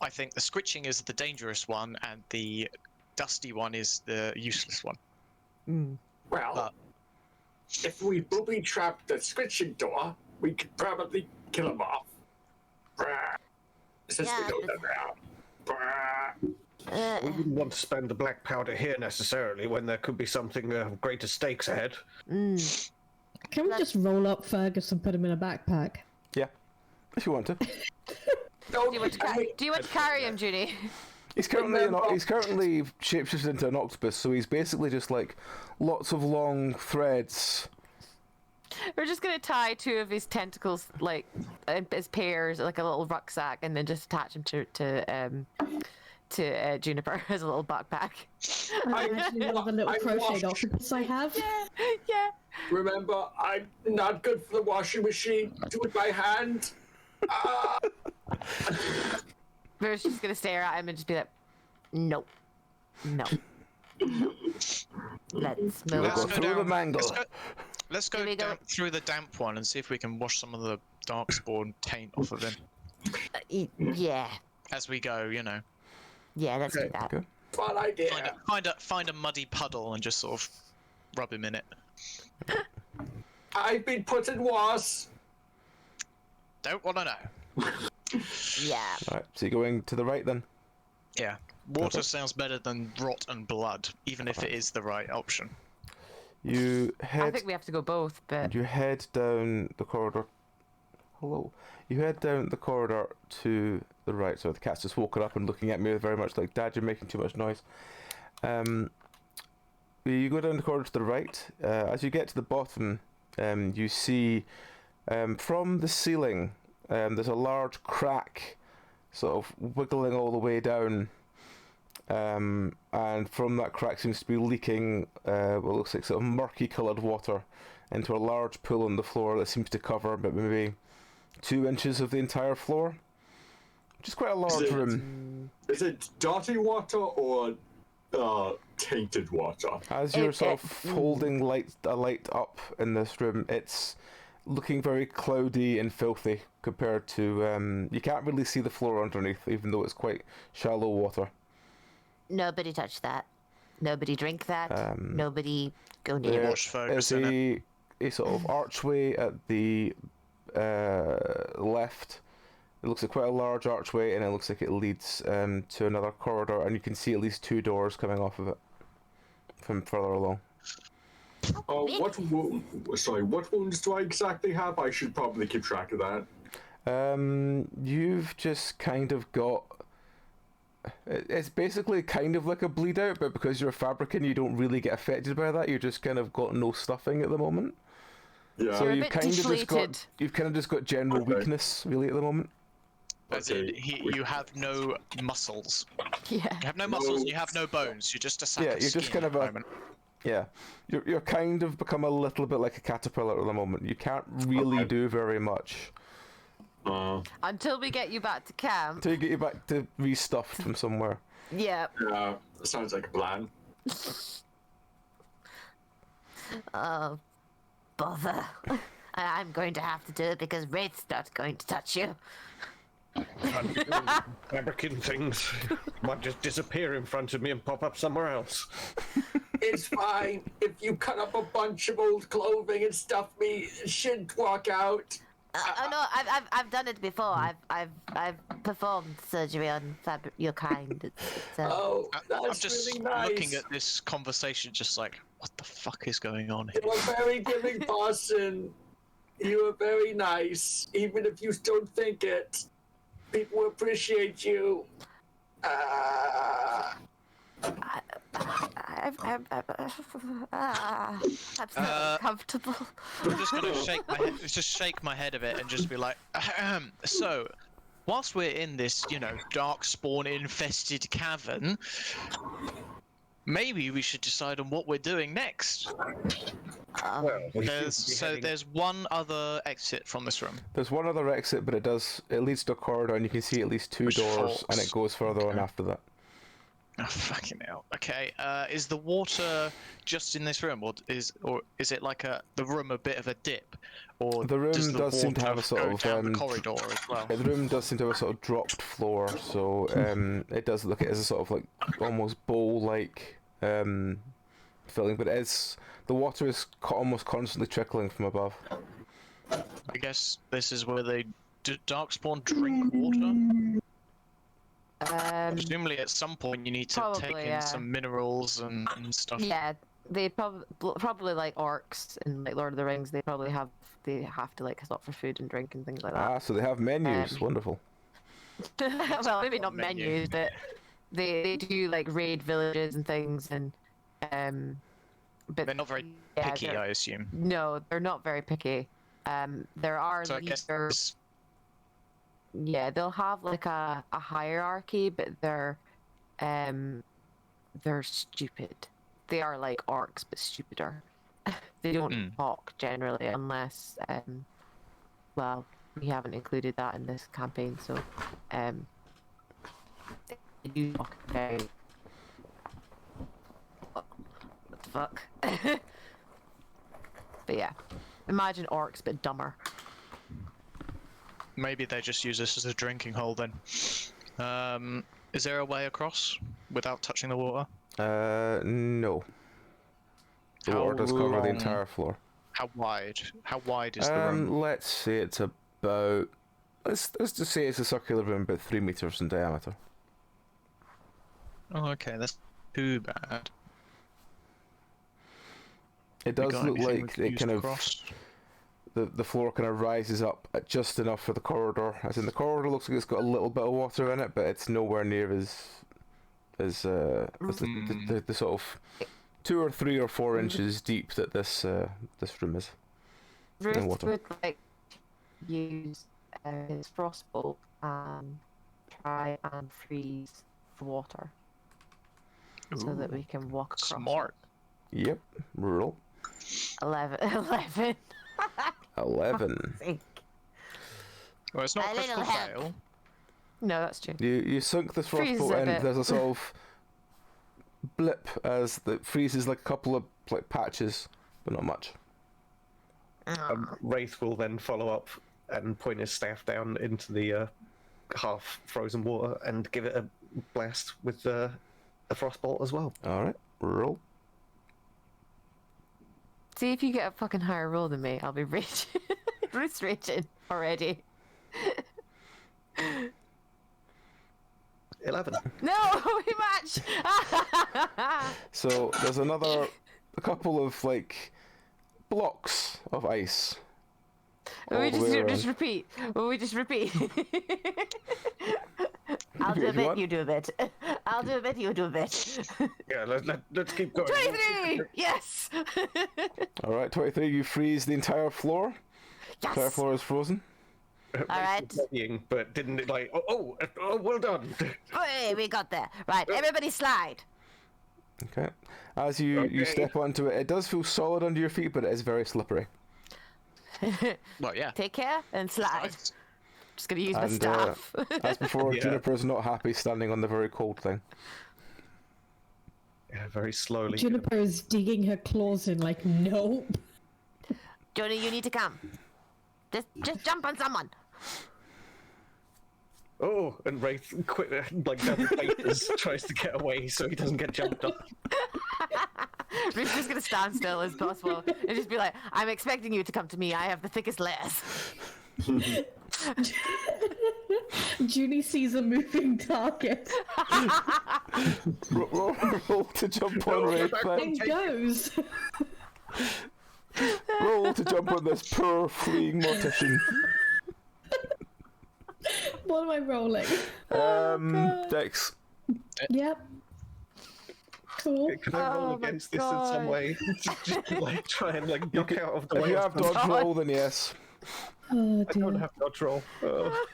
I think the scritching is the dangerous one, and the dusty one is the useless one. Well, if we booby trap the scritching door, we could probably kill him off. Brah. Since we Yeah, know that now. Brah. We wouldn't want to spend the black powder here necessarily when there could be something of greater stakes ahead. Can we just roll up Fergus and put him in a backpack? Yeah, if you want to. No, Do you want to carry him, Judy? He's currently shapeshifted into an octopus, so he's basically just like lots of long threads. We're just gonna tie two of his tentacles like as pairs, like a little rucksack, and then just attach him to Juniper as a little backpack. Actually, one of the little crocheted octopus I have. Yeah. Remember, I'm not good for the washing machine. Do it by hand. We're just gonna stare at him and just be like, no. Let's move Let's on. go through the mangle. Let's Here go we go. through the damp one and see if we can wash some of the darkspawn taint off of him Yeah. as we go. You know, Let's do that. Okay. Fun idea. find a muddy puddle and just sort of rub him in it. I've been put in was. Don't want to know. Yeah. Right, so you're going to the right then? Yeah, water sounds better than rot and blood, even if it is the right option. You I head think we have to go both, but down the corridor. Hello. You head down the corridor to the right. So the cat's just woken up and looking at me very much like, Dad, you're making too much noise. You go down the corridor to the right. As you get to the bottom, you see from the ceiling there's a large crack sort of wiggling all the way down. And from that crack seems to be leaking what looks like sort of murky coloured water into a large pool on the floor that seems to cover about maybe 2 inches of the entire floor, which is quite a large room. Is it dirty water or tainted water? As you're sort of holding a light up in this room, it's looking very cloudy and filthy compared to you can't really see the floor underneath, even though it's quite shallow water. Nobody touch that. Nobody drink that. Nobody go near There it. Wash Fergus is in a sort of archway at the left, It looks like quite a large archway, and it looks like it leads to another corridor, and you can see at least 2 doors coming off of it from further along. What wounds do I exactly have? I should probably keep track of that. You've just kind of got... It's basically kind of like a bleed out, but because you're a fabricant, you don't really get affected by that. You just kind of got no stuffing at the moment. Yeah. So You're a you've bit kind of deflated. just got general Okay. weakness really at the moment. As in, you have no muscles. Yeah. You have no muscles and you have no bones. You're just a sack Yeah, of you're just skin kind at of the a- moment. Yeah, you're kind of become a little bit like a caterpillar at the moment. You can't really Okay. do very much Until we get you back to camp. until you get you back to restuffed from somewhere. Yeah. Yeah, sounds like a plan. Oh, bother. I'm going to have to do it because Wraith's not going to touch you. Fabricant things might just disappear in front of me and pop up somewhere else. It's fine. If you cut up a bunch of old clothing and stuff me, it should walk out. Oh no, I've done it before. I've performed surgery on your kind. It's, Oh, I'm that's just really nice. looking at this conversation, just like, what the fuck is going on here? You are very giving person. You are very nice, even if you don't think it. People appreciate you. I'm so uncomfortable. I'm just gonna shake my head a bit and just be like, so, whilst we're in this, dark spawn infested cavern, maybe we should decide on what we're doing next. Well, we should There's one other exit from this room. There's one other exit, but it leads to a corridor, and you can see at least 2 Which doors, forks. and it goes further on after that. Oh, fucking hell. Okay, is the water just in this room, or is it like the room a bit of a dip, or The room does the does seem to water have a sort go of, down the corridor as well? The room does seem to have a sort of dropped floor, so it does look as a sort of like almost bowl-like filling, but the water is almost constantly trickling from above. I guess this is where they darkspawn drink water. Presumably, at some point, you need to take Probably, in yeah. some minerals and stuff. Yeah, they probably like orcs in like Lord of the Rings. They have to like stop for food and drink and things like that. Ah, so they have menus. Wonderful. Well, maybe not Menu. menus, but they do like raid villages and things, and but They're not very yeah, picky, they're- I assume. No, they're not very picky. There are So I guess leaders. Yeah, they'll have like a hierarchy, but they're stupid. They are like orcs, but stupider. They don't talk generally unless well, we haven't included that in this campaign, so they do talk very. What the fuck? But yeah, imagine orcs but dumber. Maybe they just use this as a drinking hole then. Is there a way across without touching the water? No. The How water does cover the long- entire floor. How wide? How wide is the room? Let's say it's about... Let's just say it's a circular room, about 3 meters in diameter. Oh, okay, that's too bad. It We does got look anything we like could it use kind of... across? The floor kind of rises up at just enough for the corridor. As in, the corridor looks like it's got a little bit of water in it, but it's nowhere near as the sort of 2 or 3 or 4 inches deep that this room is. Ruth water. would like use his frostbolt and try and freeze the water so that we can walk across. Smart. Yep, roll. 11. 11. 11. Well, it's not A a little critical help. fail. No, that's true. You sunk the Freezes frostbolt a in. bit. There's a sort of blip as it freezes like a couple of like patches, but not much. Wraith will then follow up and point his staff down into the half frozen water and give it a blast with the frostbolt as well. All right, roll. See if you get a fucking higher roll than me. I'll be raging. Ruth's raging already. 11. No, we match. So there's a couple of like blocks of ice. Will we all the way around. just repeat? Will we just repeat? I'll do a If you bit, want. you do a bit. I'll do a bit, you do a bit. Yeah, let's keep going. 23! Yes! All right, 23. You freeze the entire floor. The entire Yes! floor is frozen. Alright. But didn't it like, oh, well done. Hey, we got there. Right, everybody slide. Okay. As you Okay. step onto it, it does feel solid under your feet, but it is very slippery. Well, yeah. Take care and slide. Just gonna use my And staff. as before, Yeah. Juniper's not happy standing on the very cold thing. Yeah, very slowly. Juniper is digging her claws in, like, nope. Joni, you need to come. Just jump on someone. Oh, and Wraith like double papers tries to get away so he doesn't get jumped on. Ruth's just gonna stand still as possible and just be like, I'm expecting you to come to me. I have the thickest layers. Junie sees a moving target Roll to jump on Wraith, then. and goes. Roll to jump on this poor fleeing mortician. What am I rolling? Dex. Yep. Cool. Can I roll Oh my against this in some God. way? Just like try and like duck out of the If way. you of have them. dodge roll, then yes. Oh I don't dear. have dodge roll. Oh.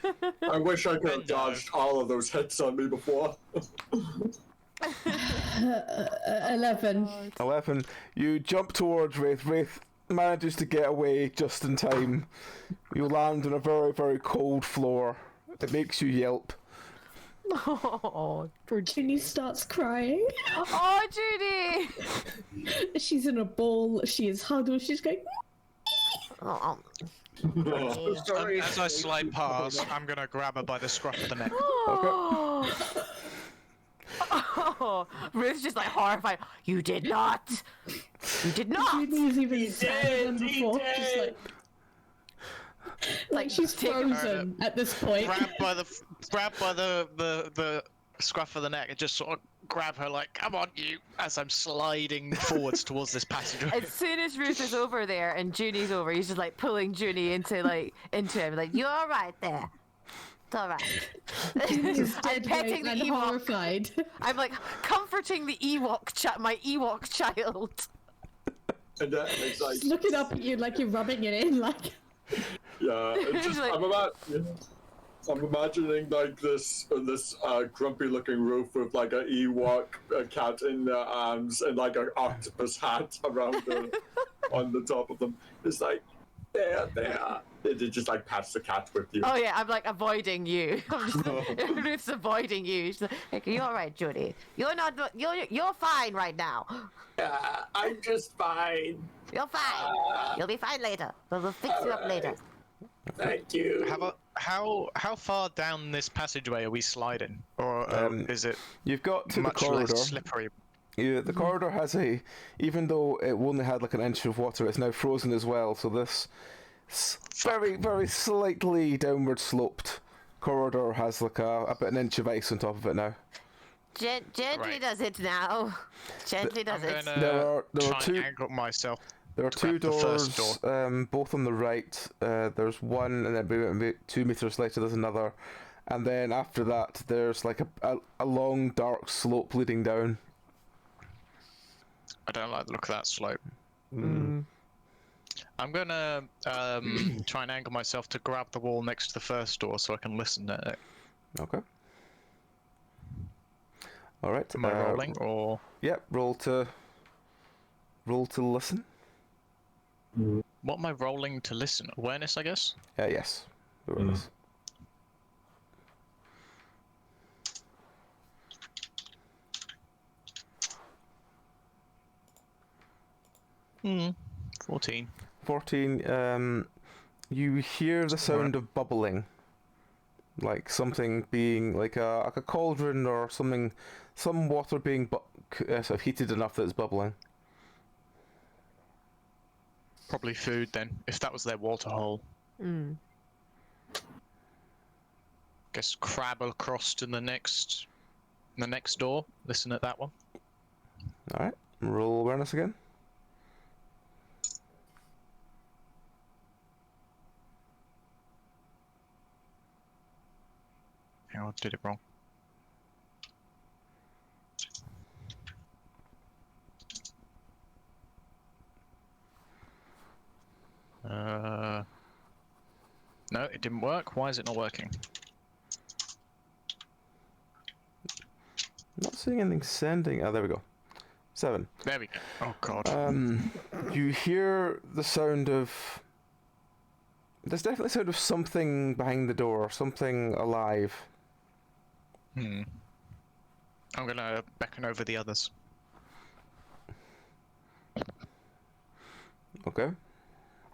I wish I could have dodged all of those hits on me before. 11. 11. You jump towards Wraith. Wraith manages to get away just in time. You land on a very, very cold floor. It makes you yelp. Oh, Junie starts crying. oh, Judy! She's in a ball. She is huddled. She's going. Oh, Sorry. As I slide past, I'm gonna grab her by the scruff of the neck. oh. Oh, Ruth's just like horrified. You did not. You did not. Junie's even sadder than before. She's like she's take her- frozen at this point. Grab by the scruff of the neck and just sort of grab her like, come on you, as I'm sliding forwards towards this passageway. As soon as Ruth is over there and Junie's over, he's just like pulling Junie into him, like, you're all right there. It's all right. Junie's I'm dead petting weight the and Ewok. horrified. I'm like comforting the my Ewok child. And then it's like, Looking up at you like you're rubbing it in, like. yeah, it's just, Like- I'm imagining like this grumpy looking roof with like an Ewok, a cat in their arms, and like an octopus hat around on the top of them. It's like, there. It just like pats the cat with you. Oh yeah, I'm like avoiding you. I'm just, Ruth's avoiding you. She's like, you're all right, Judy. You're not. You're fine right now. Yeah, I'm just fine. You're fine. You'll be fine later. We'll fix you up later. Thank you. How far down this passageway are we sliding, or is it You've got to the much corridor. less slippery? The corridor has even though it only had like an inch of water, it's now frozen as well. So this very, very slightly downward sloped corridor has like an inch of ice on top of it now. Gently Right. does it now. Gently does I'm it. gonna There are try two- and angle myself. There are two grab the doors, first both on the right. There's one, and then maybe 2 meters later there's another, and then after that there's like a long dark slope leading down. I don't like the look of that slope. I'm gonna try and angle myself to grab the wall next to the first door so I can listen at it. Okay. All right. Am I rolling or Yep. Roll to listen. what am I rolling to listen? Awareness, I guess. Yes. Awareness. 14. 14. You hear the sound of bubbling, like something being like a cauldron or something, some water being sort of heated enough that it's bubbling. Probably food then, if that was their water hole. guess crab across to the next door. Listen at that one. All right. Roll awareness again. Hang on, did it wrong. No, it didn't work. Why is it not working? Not seeing anything sending. Oh, there we go. 7. There we go. Oh god. You hear the sound of... There's definitely a sound of something behind the door, something alive. I'm gonna beckon over the others. Okay.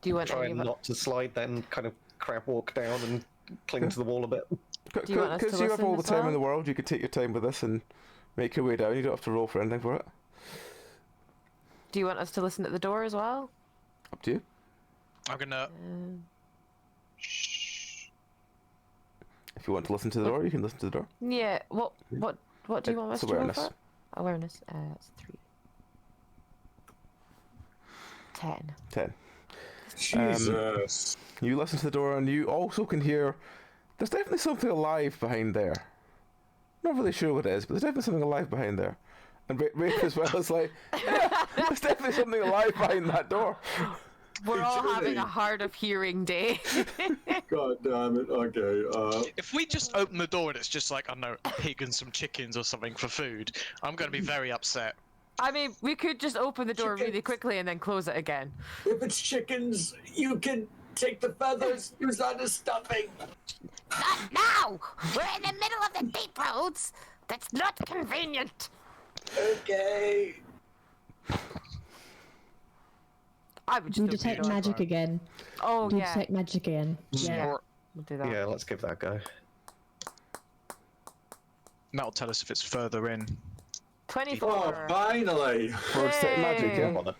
Do you want Try any and of not to slide, then kind of crab walk down and cling to the wall a bit. Do you want us to Because you have listen all the as time well? in the world, you could take your time with this and make your way down. You don't have to roll for anything for it. Do you want us to listen at the door as well? Up to you. I'm gonna. If you want to listen to the door, you can listen to the door. Yeah. What do you want us It's to roll awareness. for? Awareness. It's 3. 10. 10. Jesus. You listen to the door and you also can hear... There's definitely something alive behind there. Not really sure what it is, but there's definitely something alive behind there. And Rafe as well is like, yeah, there's definitely something alive behind that door. We're all Julie. having a hard of hearing day. God damn it. Okay. If we just open the door and it's just like, I don't know, a pig and some chickens or something for food, I'm gonna be very upset. I mean, we could just open the door really Chickens. quickly and then close it again. If it's chickens, you can take the feathers, use that as stuffing. Not now! We're in the middle of the deep roads! That's not convenient! Okay. I would just You open the detect door. magic again. Oh You yeah. detect magic again. Yeah. Or We'll do that. Yeah, let's give that a go. that'll tell us if it's further in. 24. Oh, finally. For detect magic, Hey. yeah? Bother.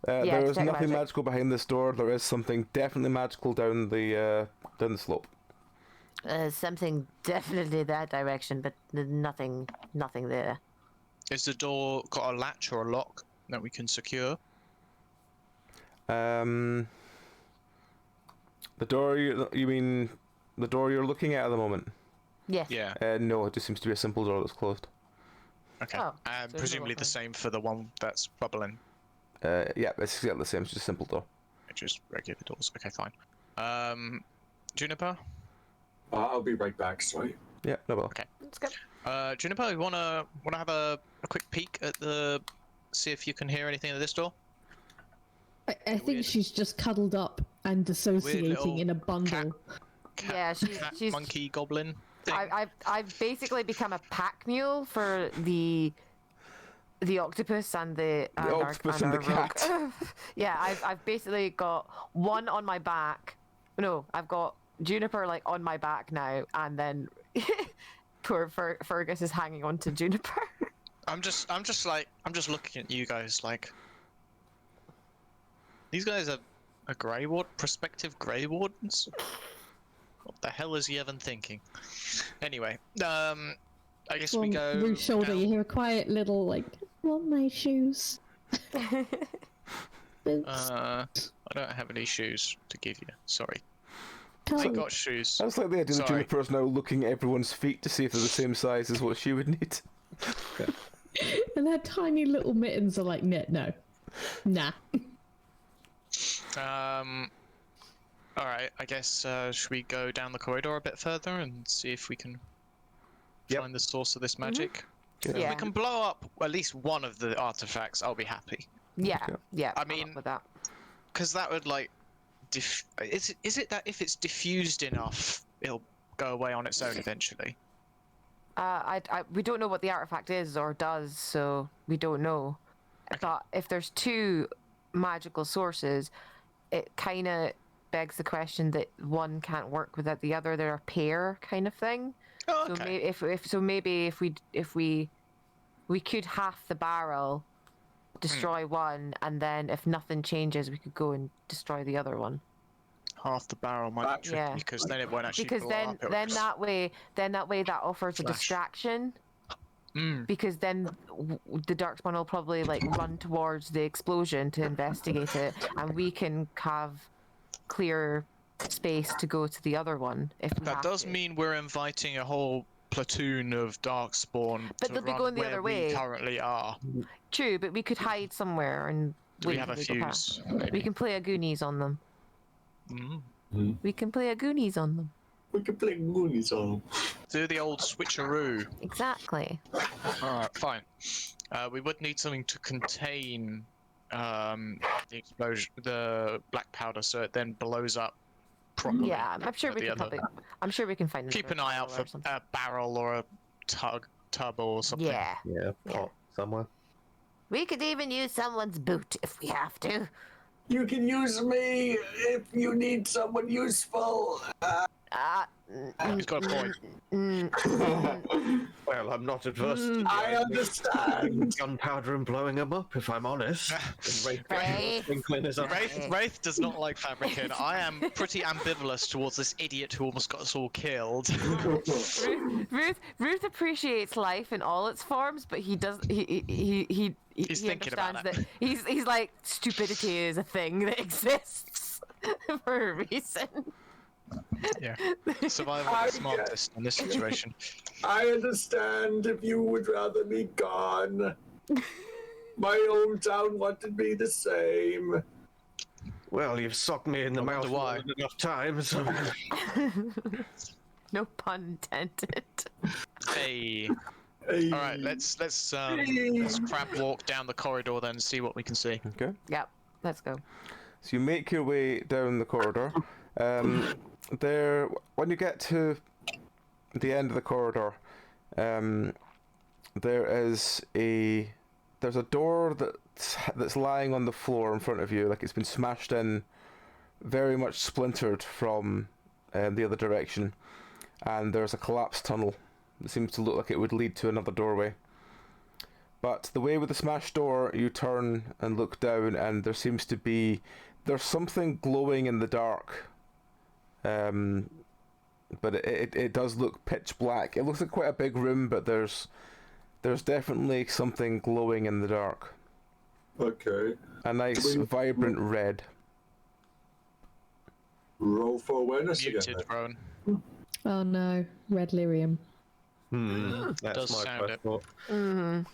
Yeah, there is detect nothing magic. magical behind this door. There is something definitely magical down the slope. Something definitely that direction, but nothing there. Is the door got a latch or a lock that we can secure? The door you mean the door you're looking at the moment? Yes. Yeah. No, it just seems to be a simple door that's closed. Okay. Oh, And so it's presumably not the same for the one that's bubbling. Yeah, it's exactly the same. It's just a simple door. Just regular doors. Okay, fine. Juniper? I'll be right back, sorry. Yeah, no bother. Okay. Let's go. Juniper, you wanna have a quick peek at the... See if you can hear anything at this door? I think Weird. she's just cuddled up and dissociating little in a bundle. Cat, Yeah, she's. monkey, goblin thing. I've basically become a pack mule for the octopus and the octopus and the rogue. cat. Yeah, I've basically got one on my back. No, I've got Juniper like on my back now, and then poor Fergus is hanging on to Juniper. I'm just looking at you guys like... These guys are Grey Ward, prospective Grey Wardens? What the hell is he even thinking? Anyway, I guess we From go Ruth's shoulder, down- you hear a quiet little, like, want my shoes? Boots. I don't have any shoes to give you. Sorry. Come I on. got shoes. I just like the idea that Sorry. Juniper's now looking at everyone's feet to see if they're the same size as what she would need. And their tiny little mittens are like, no. Nah. All right. I guess should we go down the corridor a bit further and see if we can Yep. find the source of this magic? If Yeah. we can blow up at least one of the artifacts, I'll be happy. Yeah, yeah. I I'm up mean- with that. Because that would like, is it that if it's diffused enough, it'll go away on its own eventually? We don't know what the artifact is or does, so we don't know. But if there's two magical sources, it kind of begs the question that one can't work without the other. They're a pair kind of thing. Oh, So okay. maybe if we could half the barrel, destroy one, and then if nothing changes, we could go and destroy the other one. half the barrel might be tricky Yeah. because then it won't actually Because blow then up. It'll then just- that way that offers a Flash. distraction. Mm. Because then the darkspawn will probably like run towards the explosion to investigate it, and we can have clear space to go to the other one if we That have does to. mean we're inviting a whole platoon of darkspawn But to they'll be run going the where other we way. currently are. True, but we could hide somewhere and Do we wait have a till they go past. fuse? Maybe? We can play a Goonies on them. Mm. We can play a Goonies on them. We can play Goonies on them. Do the old switcheroo. Exactly. Alright, fine. We would need something to contain the explosion, the black powder, so it then blows up properly. Yeah, I'm sure at we the can other- probably. I'm sure we can find. Keep an another eye out barrel for or something. a barrel or a tub or something. Yeah, Yeah, pot somewhere. we could even use someone's boot if we have to. You can use me if you need someone useful. He's got a point. Well, I'm not adverse to I understand. gunpowder and blowing them up, if I'm honest. And Right. twinkling his eye. Wraith does not like fabricating. I am pretty ambivalent towards this idiot who almost got us all killed. Ruth appreciates life in all its forms, but he does. He He's thinking about understands it. that he's like stupidity is a thing that exists for a reason. Yeah. Survival of the smartest in this situation. I understand if you would rather me gone. My hometown wanted me the same. Well, you've socked me in the I mouth wonder why. more than enough times. So... No pun intended. Hey. Hey. All right, let's crab walk down the corridor then and see what we can see. Okay. Yep, let's go. So you make your way down the corridor. There, when you get to the end of the corridor, there's a door that's lying on the floor in front of you, like it's been smashed in, very much splintered from the other direction, and there's a collapsed tunnel that seems to look like it would lead to another doorway. But the way with the smashed door, you turn and look down, and there's something glowing in the dark. But it does look pitch black. It looks like quite a big room, but there's definitely something glowing in the dark. Okay. A nice vibrant red. Roll for awareness again. Muted, Rowan. Oh no, red lyrium. That's Does my sound first it. thought.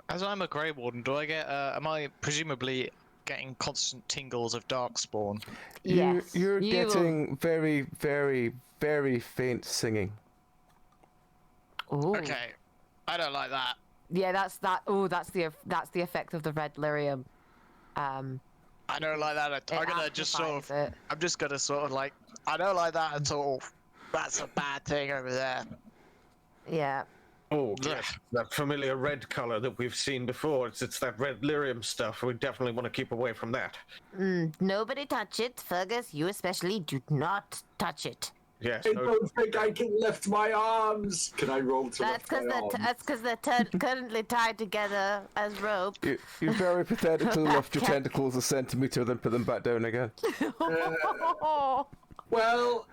As I'm a Grey Warden, do I get? Am I presumably getting constant tingles of darkspawn? Yes. You're you getting very, very, very faint singing. Will... Ooh. Okay, I don't like that. Yeah, that's that. Oh, that's the effect of the red lyrium. I don't like that. I'm gonna just sort of. amplifies it. I'm just gonna sort of like. I don't like that at all. That's a bad thing over there. Yeah. Oh, yes. That familiar red colour that we've seen before. It's that red lyrium stuff. We definitely want to keep away from that. Nobody touch it. Fergus, you especially, do not touch it. Yes. I No, don't think I can lift my arms. Can I roll to That's lift my arms? because they're currently tied together as rope. You very pathetically lift your tentacles a centimeter, then put them back down again. Well,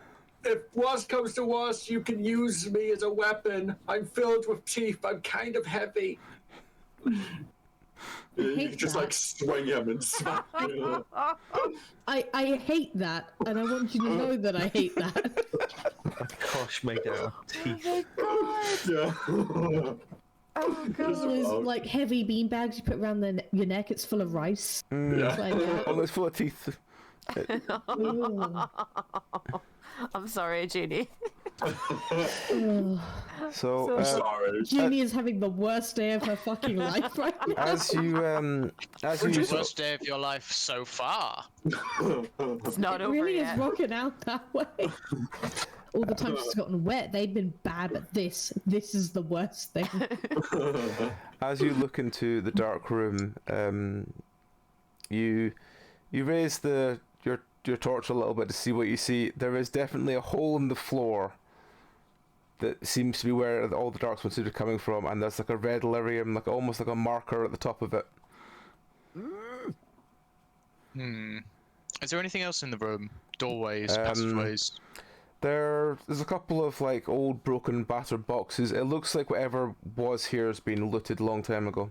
if worst comes to worst, you can use me as a weapon. I'm filled with teeth. I'm kind of heavy. You hate can just that. like swing him and smack him. I hate that, and I want you to know that I hate that. Kosh made out of teeth. Yeah. Those like heavy beanbags you put around your neck. It's full of rice. Yeah. Like that. Oh, it's full of teeth. Ooh. I'm sorry, Junie. So, Sorry. Jeannie is having the worst day of her fucking life right now. as you Worst day of your life so far. It's not It over really yet. is rocking out that way. All the time she's gotten wet, they've been bad, but this is the worst thing. as you look into the dark room, you raise your torch a little bit to see what you see. There is definitely a hole in the floor that seems to be where all the darkspawn seeds are coming from, and there's like a red lyrium, like almost like a marker at the top of it. Is there anything else in the room? Doorways, passageways? There's a couple of like old, broken, battered boxes. It looks like whatever was here has been looted a long time ago.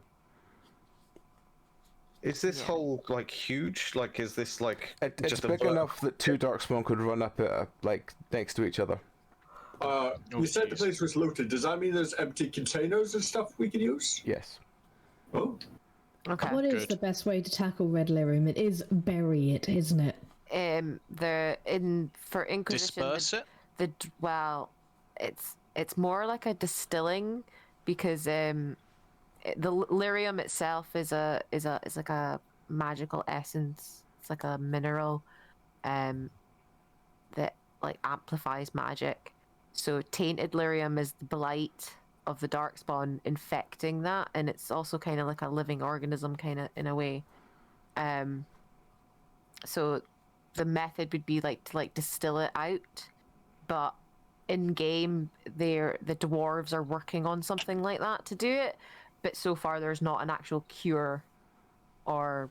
Is this Yeah. hole like huge? Like, is this like It's just a big enough that two darkspawn could run up it like next to each other. You said the jeez. place was looted. Does that mean there's empty containers and stuff we can use? Yes. Oh, Okay. What is Good. the best way to tackle Red Lyrium? It is bury it, isn't it? For Inquisition, Disperse it? well, it's more like a distilling, because the lyrium itself is like a magical essence. It's like a mineral that like amplifies magic. So tainted lyrium is the blight of the darkspawn infecting that, and it's also kind of like a living organism, kind of in a way. So the method would be like to distill it out, but in game the dwarves are working on something like that to do it, but so far there's not an actual cure or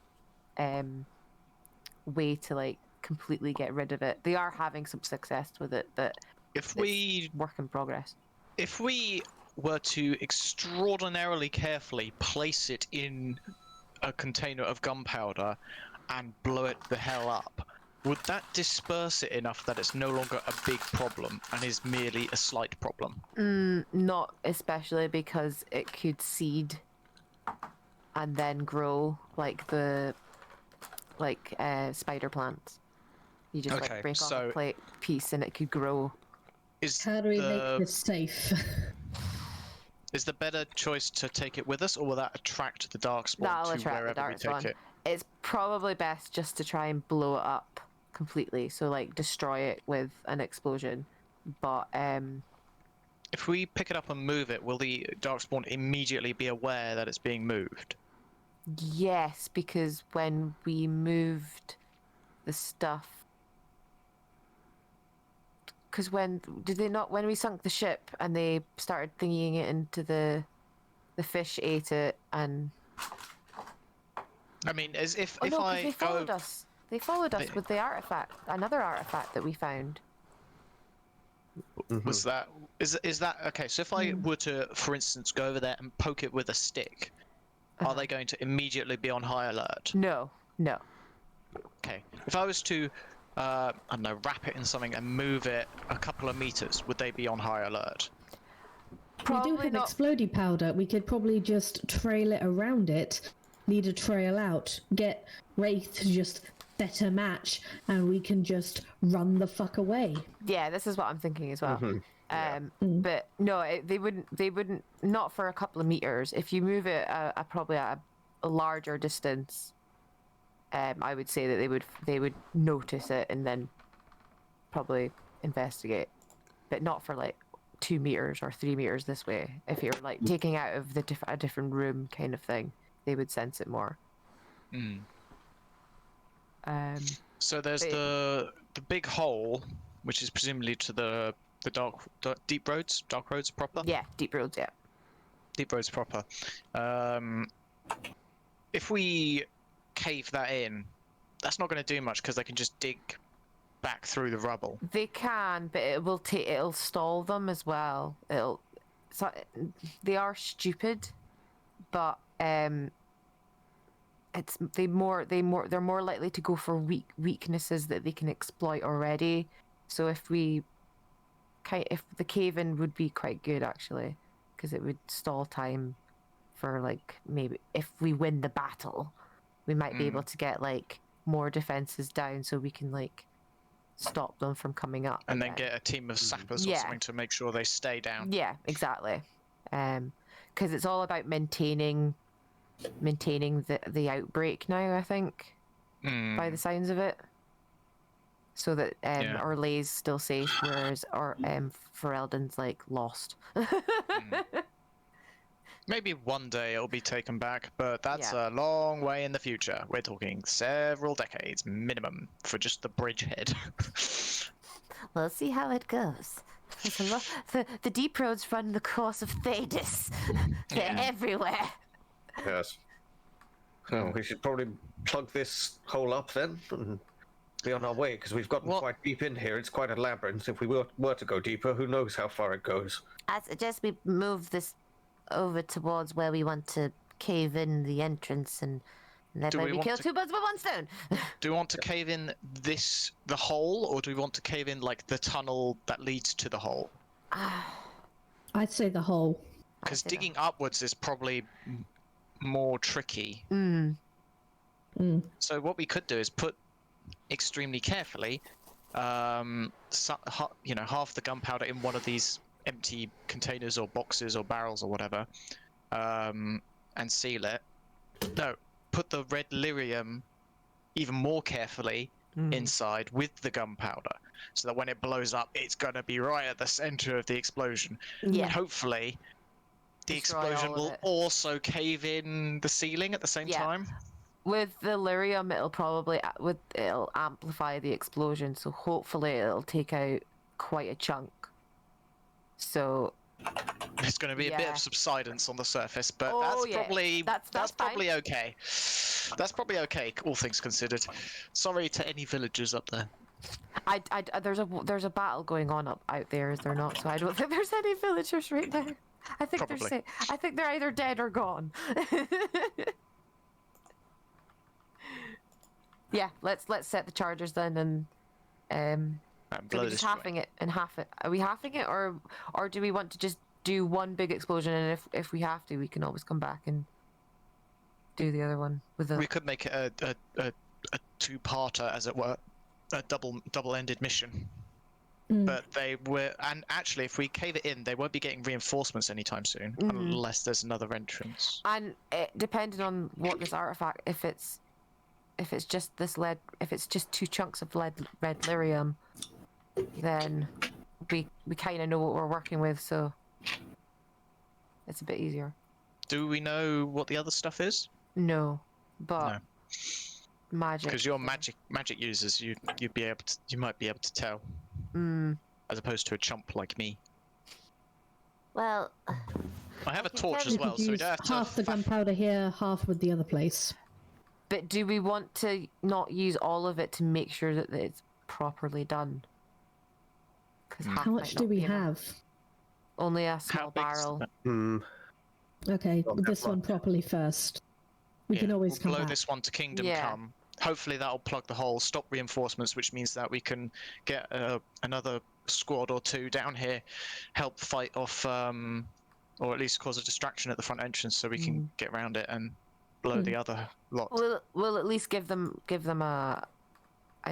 way to like completely get rid of it. They are having some success with it, but If it's we work in progress. if we were to extraordinarily carefully place it in a container of gunpowder and blow it the hell up, would that disperse it enough that it's no longer a big problem and is merely a slight problem? Not especially, because it could seed and then grow like the spider plants. You just Okay, like break off so- a plate piece and it could grow. Is How do we the make this safe? is the better choice to take it with us, or will that attract the darkspawn That'll to attract the wherever we take darkspawn. it? It's probably best just to try and blow it up completely, so like destroy it with an explosion. But If we pick it up and move it, will the darkspawn immediately be aware that it's being moved? yes, because when we moved the stuff, because when we sunk the ship and they started thingying it into the fish ate it, and I mean, as if oh if no, because I they go followed us. They followed us They- with the artifact, another artifact that we found. was that is that okay? So if I were to, for instance, go over there and poke it with a stick, are they going to immediately be on high alert? No. Okay. If I was to, I don't know, wrap it in something and move it a couple of meters, would they be on high alert? We do Probably have not. explodey powder. We could probably just trail it around it, lead a trail out, get Wraith to just set a match, and we can just run the fuck away. Yeah, this is what I'm thinking as well. But no, they wouldn't. Not for a couple of meters. If you move it probably at a larger distance, I would say that they would notice it and then probably investigate, but not for like 2 meters or 3 meters this way. If you're like taking out of a different room kind of thing, they would sense it more. So there's But- the big hole, which is presumably to the deep roads, dark roads proper. Yeah, deep roads. Yeah. Deep roads proper. If we cave that in, that's not going to do much because they can just dig back through the rubble. They can, but it'll stall them as well. They are stupid, but they're more likely to go for weaknesses that they can exploit already. So if the cave-in would be quite good actually, because it would stall time for like maybe if we win the battle, we might be able to get like more defenses down so we can like stop them from coming up. And then again. get a team of sappers or Yeah. something to make sure they stay down. Yeah, exactly. Because it's all about maintaining the outbreak now, I think, by the sounds of it, so that Yeah. Orlay's still safe, whereas Ferelden's like lost. Maybe one day it'll be taken back, but that's Yeah. a long way in the future. We're talking several decades minimum for just the bridgehead. We'll see how it goes. The deep roads run the course of Thedas. They're Yeah. everywhere. Yes. Oh, we should probably plug this hole up then and be on our way, because we've gotten What? quite deep in here. It's quite a labyrinth. If we were to go deeper, who knows how far it goes. I suggest we move this over towards where we want to cave in the entrance, and that Do way we we want kill to- two birds with one stone. Do we want to cave in the hole, or do we want to cave in like the tunnel that leads to the hole? I'd say the hole. Because see that. digging upwards is probably more tricky. So what we could do is put extremely carefully, half the gunpowder in one of these empty containers or boxes or barrels or whatever, and seal it. No, put the red lyrium even more carefully inside with the gunpowder, so that when it blows up, it's gonna be right at the center of the explosion. Yeah. And hopefully, the Destroy explosion all of will it. also cave in the ceiling at the same Yeah. time. With the lyrium, it'll amplify the explosion, so hopefully it'll take out quite a chunk. So There's going to be a bit Yeah. of subsidence on the surface, but Oh, that's yeah. probably That's probably okay. That's probably okay, all things considered. Sorry to any villagers up there. there's a battle going on out there, is there not? So I don't think there's any villagers right now. I think Probably. I think they're either dead or gone. Yeah, let's set the chargers then, and And so blow we're just this halving it and half it. Are we halving it, or do we want to just do one big explosion, and if we have to, we can always come back and do the other one with We a. could make it a two-parter, as it were, a double-ended mission. But they were, and actually, if we cave it in, they won't be getting reinforcements anytime soon, unless there's another entrance. And depending on what this artifact, if it's just this lead, if it's just two chunks of red lyrium, then we kind of know what we're working with, so it's a bit easier. Do we know what the other stuff is? No, but No. magic. Because you're magic users, you might be able to tell, as opposed to a chump like me. Well, I have a can torch tell as You well, could so we use don't have to. half the gunpowder here, half with the other place. But do we want to not use all of it to make sure that it's properly done? 'Cause half How might much do not we be enough. have? Only a How small big's barrel. that? Okay, Don't have this one much. properly first. We can always we'll come blow back. this one to Kingdom Yeah. Come. Hopefully that'll plug the hole, stop reinforcements, which means that we can get another squad or two down here, help fight off, or at least cause a distraction at the front entrance, so we can get around it and blow the other lot. We'll at least give them a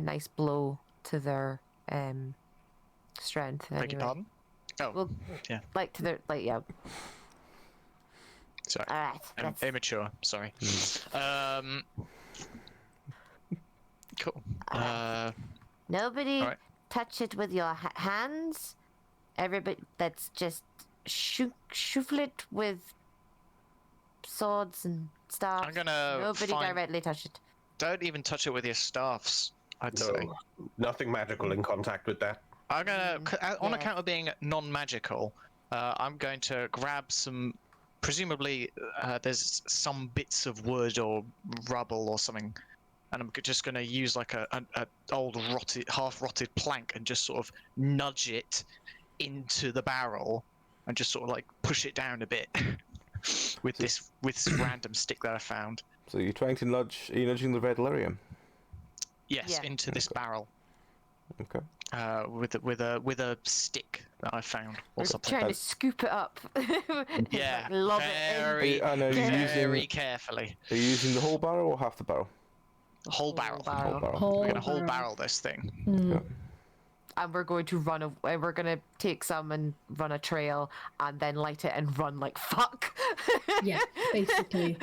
nice blow to their strength. Beg your Anyway. pardon? Oh, Well, yeah. like to their yeah. Sorry. all right. I'm Let's, immature. Sorry. Cool. nobody Alright. touch it with your hands. Everybody, let's just shuffle it with swords and staffs. I'm gonna Nobody find- directly touch it. Don't even touch it with your staffs, I'd say. No, nothing magical in contact with that. I'm gonna, on yeah. account of being non-magical, I'm going to grab some. Presumably, there's some bits of wood or rubble or something, and I'm just going to use like a old half-rotted plank and just sort of nudge it into the barrel and just sort of like push it down a bit with this random stick that I found. So you're trying to nudge. Are you nudging the red lyrium? Yes, Yeah. into this barrel. Okay. With a stick that I found or We're something. trying to scoop it up. Yeah, Like, lob it in. very, And are you very using? carefully. Are you using the whole barrel or half the barrel? Whole barrel. Whole barrel. Whole We're gonna whole barrel. barrel this thing. Yeah. And we're going to we're going to take some and run a trail and then light it and run like fuck. Yeah, basically.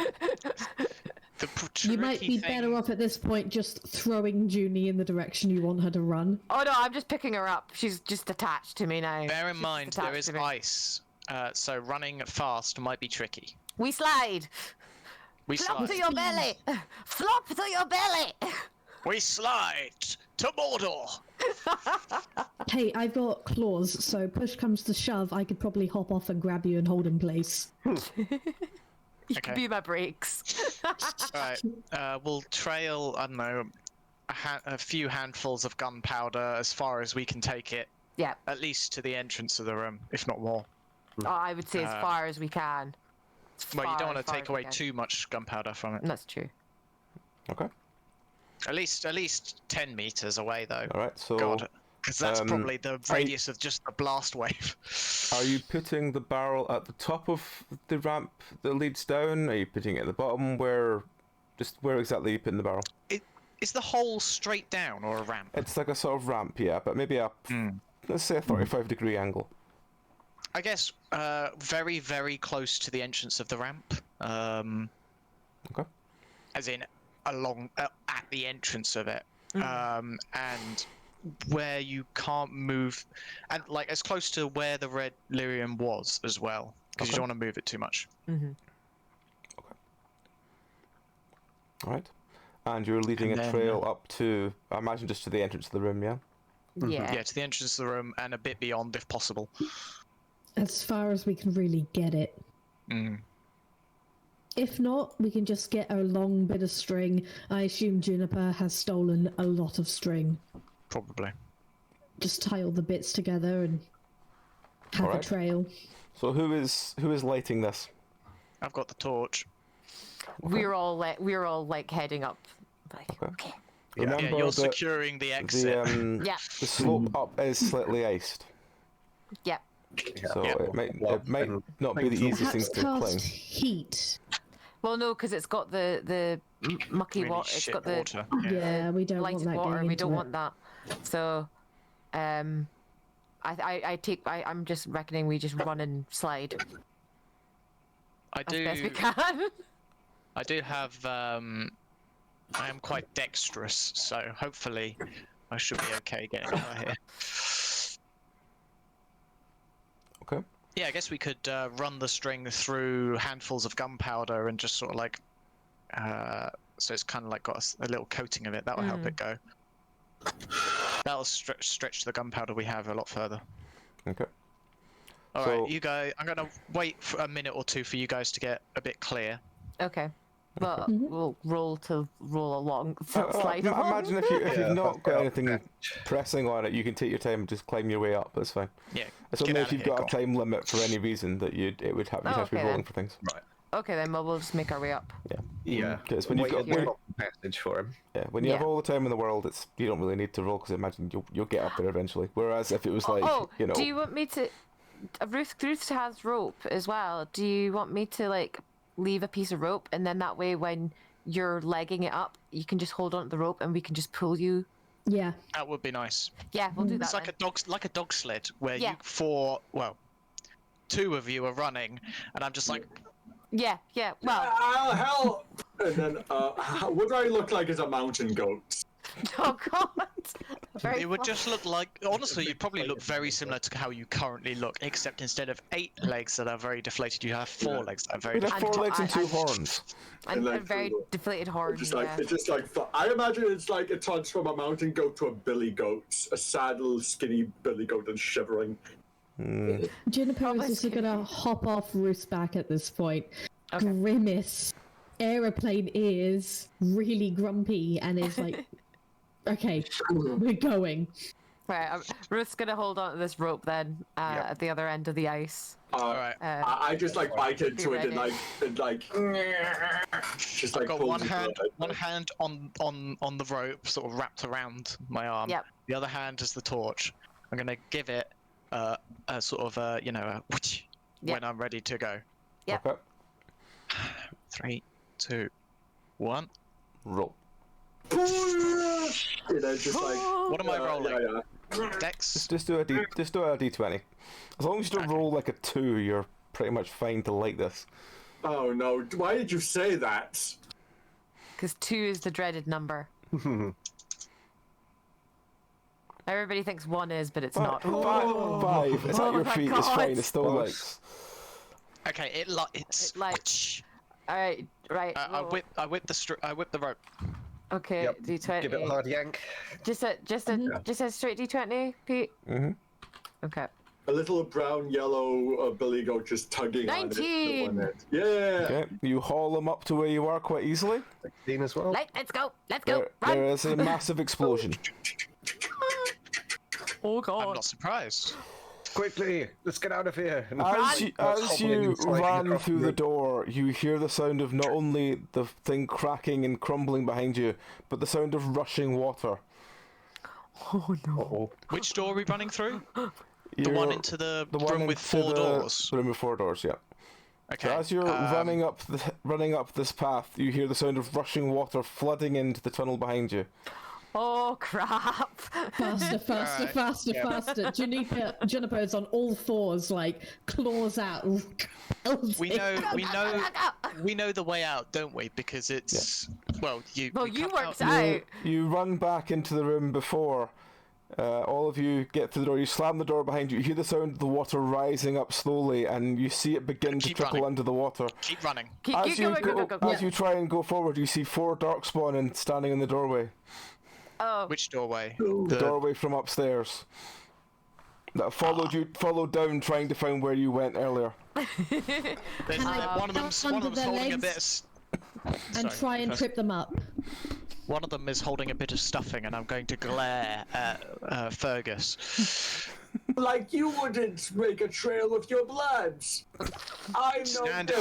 You might be better off at this point just throwing Junie in the direction you want her to run. Oh no, I'm just picking her up. She's just attached to me now. Bear in She's mind, just there attached is to me. ice, so running fast might be tricky. We slide. We Flop slide. to your belly. Flop to your belly. We slide to Mordor. Hey, I've got claws, so push comes to shove, I could probably hop off and grab you and hold in place. You Okay. can be my brakes. Right. We'll trail. I don't know. a few handfuls of gunpowder as far as we can take it, Yeah. at least to the entrance of the room, if not more. Oh, I would say as far as we can. Well, you don't Far, want to far take as we away can. too much gunpowder from it. That's true. Okay. At least 10 meters away, though. All right. So, God, because that's probably the I- radius of just the blast wave. are you putting the barrel at the top of the ramp that leads down? Are you putting it at the bottom? Where exactly are you putting the barrel? Is the hole straight down or a ramp? It's like a sort of ramp, yeah, but maybe let's say a 35-degree angle. I guess very, very close to the entrance of the ramp. Okay. As in along at the entrance of it, and where you can't move, and like as close to where the red lyrium was as well, because you don't want to move it too much. Mm-hmm. All right. And you're leading And a then, trail up to, I imagine, just to the entrance of the room, yeah? Yeah. Yeah, to the entrance of the room and a bit beyond if possible. As far as we can really get it. Mm. If not, we can just get a long bit of string. I assume Juniper has stolen a lot of string. Probably. Just tie all the bits together and have Alright. a trail. So who is lighting this? I've got the torch. We're all like heading up. Like, okay. Remember Yeah, you're that securing the exit. the slope up is slightly iced, Yeah. so Yeah. it might not be the easiest thing Perhaps to climb. cast heat. Well, no, because it's got the mucky Really water. It's shit got the water. Yeah, we don't want lighted that water. getting We into don't it. want that. So, I'm just reckoning we just run and slide I as best we do. can. I do have. I am quite dexterous, so hopefully I should be okay getting out of here. Okay. Yeah, I guess we could run the string through handfuls of gunpowder and just sort of like, so it's kind of like got a little coating of it. That will help it go. That'll stretch the gunpowder we have a lot further. Okay. All So- right, you guys. I'm gonna wait for a minute or two for you guys to get a bit clear. Okay. But we'll roll along, slide along. Imagine if you've not got yeah. anything pressing on it, you can take your time and just climb your way up. That's fine. Yeah. It's get only out if of you've here, got go a on. time limit for any reason that you'd have to be okay rolling then. for things. Okay, then we'll just make our way up. Yeah. Because when you've got Wait on the passage for him. when you have Yeah. all the time in the world, you don't really need to roll because I imagine you'll get up there eventually. Whereas if it was like do you want me to? Ruth has rope as well. Do you want me to like leave a piece of rope and then that way when you're legging it up, you can just hold on to the rope and we can just pull you? Yeah. That would be nice. Yeah, we'll do that. It's like a dog sled where Yeah. two of you are running, and I'm just like, Yeah. Well, I'll help! And then, what do I look like as a mountain goat? oh god. Very it would fun. just look like. Honestly, you'd probably look very similar to how you currently look, except instead of 8 legs that are very deflated, you have 4 legs that are very We'd have deflated. 4 legs and 2 I- horns. And And, a like, very deflated horn. Just like, Yeah. it's just like, I imagine it's like it turns from a mountain goat to a billy goat, a saddle, skinny billy goat and shivering. Juniper my is just gonna hop off Ruth's back at this point. Okay. Grimace. Aeroplane ears. Really grumpy and is like, okay, we're going. Right, Ruth's gonna hold on to this rope then at the other end of the ice. Alright. I just like bite into it and ready. just I've like got pull one it hand, away. one hand on the rope, sort of wrapped around my arm. Yep. The other hand is the torch. I'm gonna give it a sort of whoosh Yep. when I'm ready to go. Yep. Okay. 3, 2, 1. Roll. You know, just like What am I rolling? Yeah. Dex. Just do a d20. As long as you don't roll like a 2, you're pretty much fine to light this. Oh no! Why did you say that? Because 2 is the dreaded number. Everybody thinks 1 is, but it's not. 5. It's Oh at your my feet. It's God. fine. It's still lights. Okay, it's It lights. Alright, right. I roll. whip the rope. Okay, Yep. D20. Give it a hard yank. Just a straight D20, Pete? Mhm. Okay. a little brown yellow billy goat just tugging 19. on it. Yeah. Okay, you haul him up to where you are quite easily. 16 as well. Let's go. Let's go. Run. There is a massive explosion. Oh I'm god. not surprised. Quickly, let's get out of here. And As you hobbling, sliding run across through the room. door, you hear the sound of not only the thing cracking and crumbling behind you, but the sound of rushing water. Oh no. Uh-oh. Which door are we running through? The You're- one into the the one room with into 4 the doors. room with 4 doors, yeah. Okay. So as you're running up this path, you hear the sound of rushing water flooding into the tunnel behind you. Oh crap. Faster, faster, Alright, faster, yeah. faster. Juniper's on all fours, like claws out. We know the way out, don't we? Because it's well, you You come worked out. out. You run back into the room before all of you get through the door. You slam the door behind you. You hear the sound of the water rising up slowly, and you see it begin to Keep trickle running. under the water. Keep running. Keep As you going, go. as you try and go forward, you see 4 darkspawn and standing in the doorway. Oh. Which doorway? The The doorway from upstairs. That followed down, trying to find where you went earlier. there's, I one of them's under their holding a bit. legs Of, and sorry, try and first- trip them up. One of them is holding a bit of stuffing, and I'm going to glare at Fergus. Like you wouldn't make a trail with your blood. I'm no different.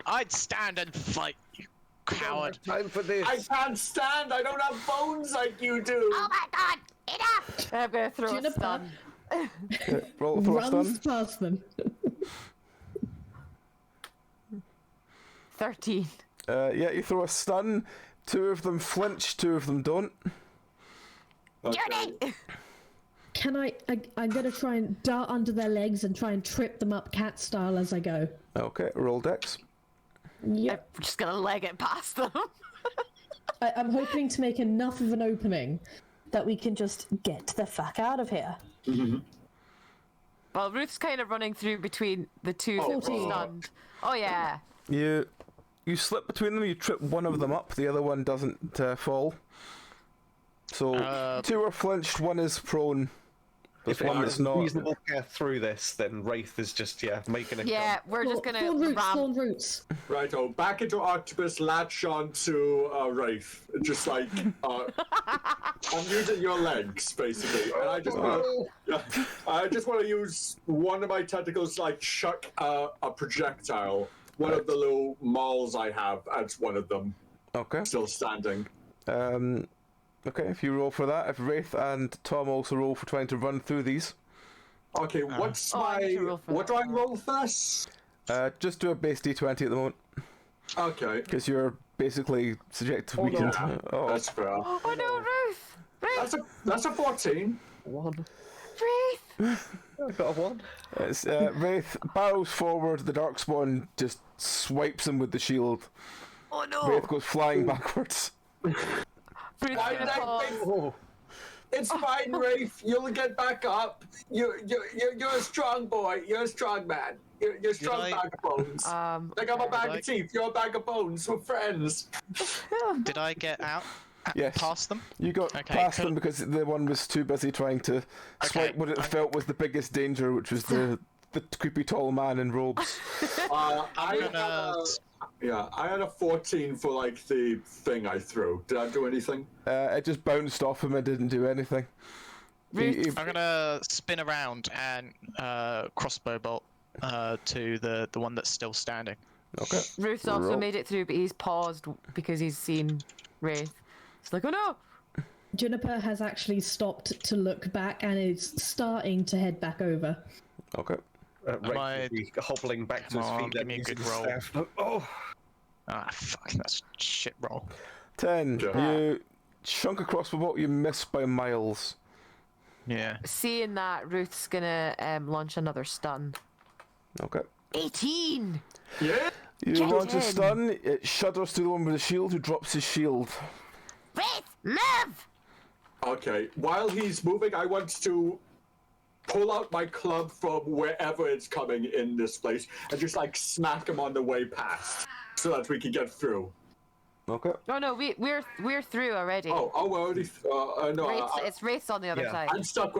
I'd stand and fight, you coward. Time for this. I can't stand. I don't have bones like you do. Oh my god! Enough! I'm gonna throw a Juniper stun. Roll for a runs stun. past them. 13. Yeah, you throw a stun. 2 of them flinch, 2 of them don't. Judy! I'm gonna try and dart under their legs and try and trip them up cat style as I go. Okay, roll dex. Yep. I'm just gonna leg it past them. I'm hoping to make enough of an opening that we can just get the fuck out of here. Well, Ruth's kind of running through between the 2 that were 14. stunned. Oh yeah. You slip between them, you trip one of them up, the other one doesn't fall. So 2 are flinched, 1 is prone. There's If one it's that's a not. reasonable path through this, then Wraith is just making a Yeah, we're just Thorn gonna roots, ram. thorn roots. Righto, back into Octopus, latch on to Wraith. Just like, I'm using your legs, basically. And I just want to use one of my tentacles, like chuck a projectile. One of the little mauls I have as one of them, Okay. still standing. Okay, if you roll for that, if Wraith and Tom also roll for trying to run through these, Okay, what's I need my... to roll for What do that. I roll first? just do a base d20 at the moment, Okay, because you're basically subject to weakened. yeah, Oh, that's fair. Oh no, Ruth! Ruth! That's a 14. one. Ruth! I got a 1. it's, Wraith barrels forward, the Darkspawn just swipes him with the shield. Oh no! Wraith goes flying backwards. Ruth's Why gonna did I pause. think- Oh, It's fine, Rafe. You'll get back up. You're a strong boy. You're a strong man. You're a strong I- bag of bones. Like I'm a bag Did I- of teeth. You're a bag of bones. We're friends. Did I get out? Yes. Past them? You got Okay, past cool. them because the one was too busy trying to swipe what it felt was the biggest danger, which was the creepy tall man in robes. I had a 14 for like the thing I threw. Did I do anything? It just bounced off him and didn't do anything. He- I'm gonna spin around and crossbow bolt to the one that's still standing. okay. Ruth's also Roll. made it through, but he's paused because he's seen Wraith. It's like, oh no! Juniper has actually stopped to look back and is starting to head back over. Okay. Wraith I- will be hobbling back to Come his on, feet. give then me a using good his roll. staff. Oh, Ah, fuck, that's a shit roll. 10. Sure. You chunk a crossbow bolt, you miss by miles. Yeah. Seeing that, Ruth's gonna launch another stun. Okay. 18! Yeah. You Get launch a in. stun, it shudders to the one with the shield who drops his shield. Wraith, move! Okay. While he's moving, I want to pull out my club from wherever it's coming in this place and just like smack him on the way past so that we can get through. Okay. Oh no, we're through already. Oh, we're already. No, It's Wraith's on the other Yeah. side.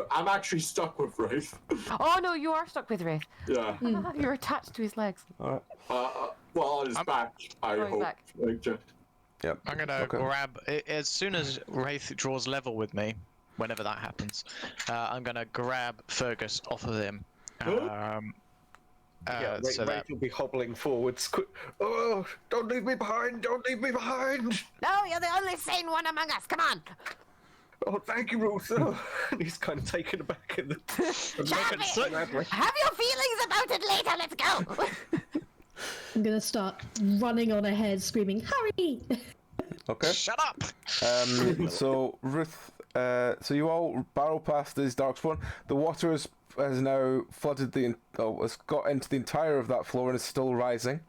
I'm actually stuck with Wraith. Oh no, you are stuck with Wraith. Yeah. You're attached to his legs. All right. Well, on his back, I his hope. back. Like, just... Yep. I'm gonna grab as soon as Wraith draws level with me, whenever that happens. I'm gonna grab Fergus off of him. So Wraith will be hobbling forwards. Oh, don't leave me behind! Don't leave me behind! No, you're the only sane one among us. Come on. Oh, thank you, Ruth. Oh, and he's kind of taken aback in the. Have your feelings about it later. Let's go. I'm gonna start running on ahead, screaming, "Hurry!" Okay. Shut up! So Ruth, so you all barrel past this darkspawn. The water has now flooded has got into the entire of that floor and is still rising.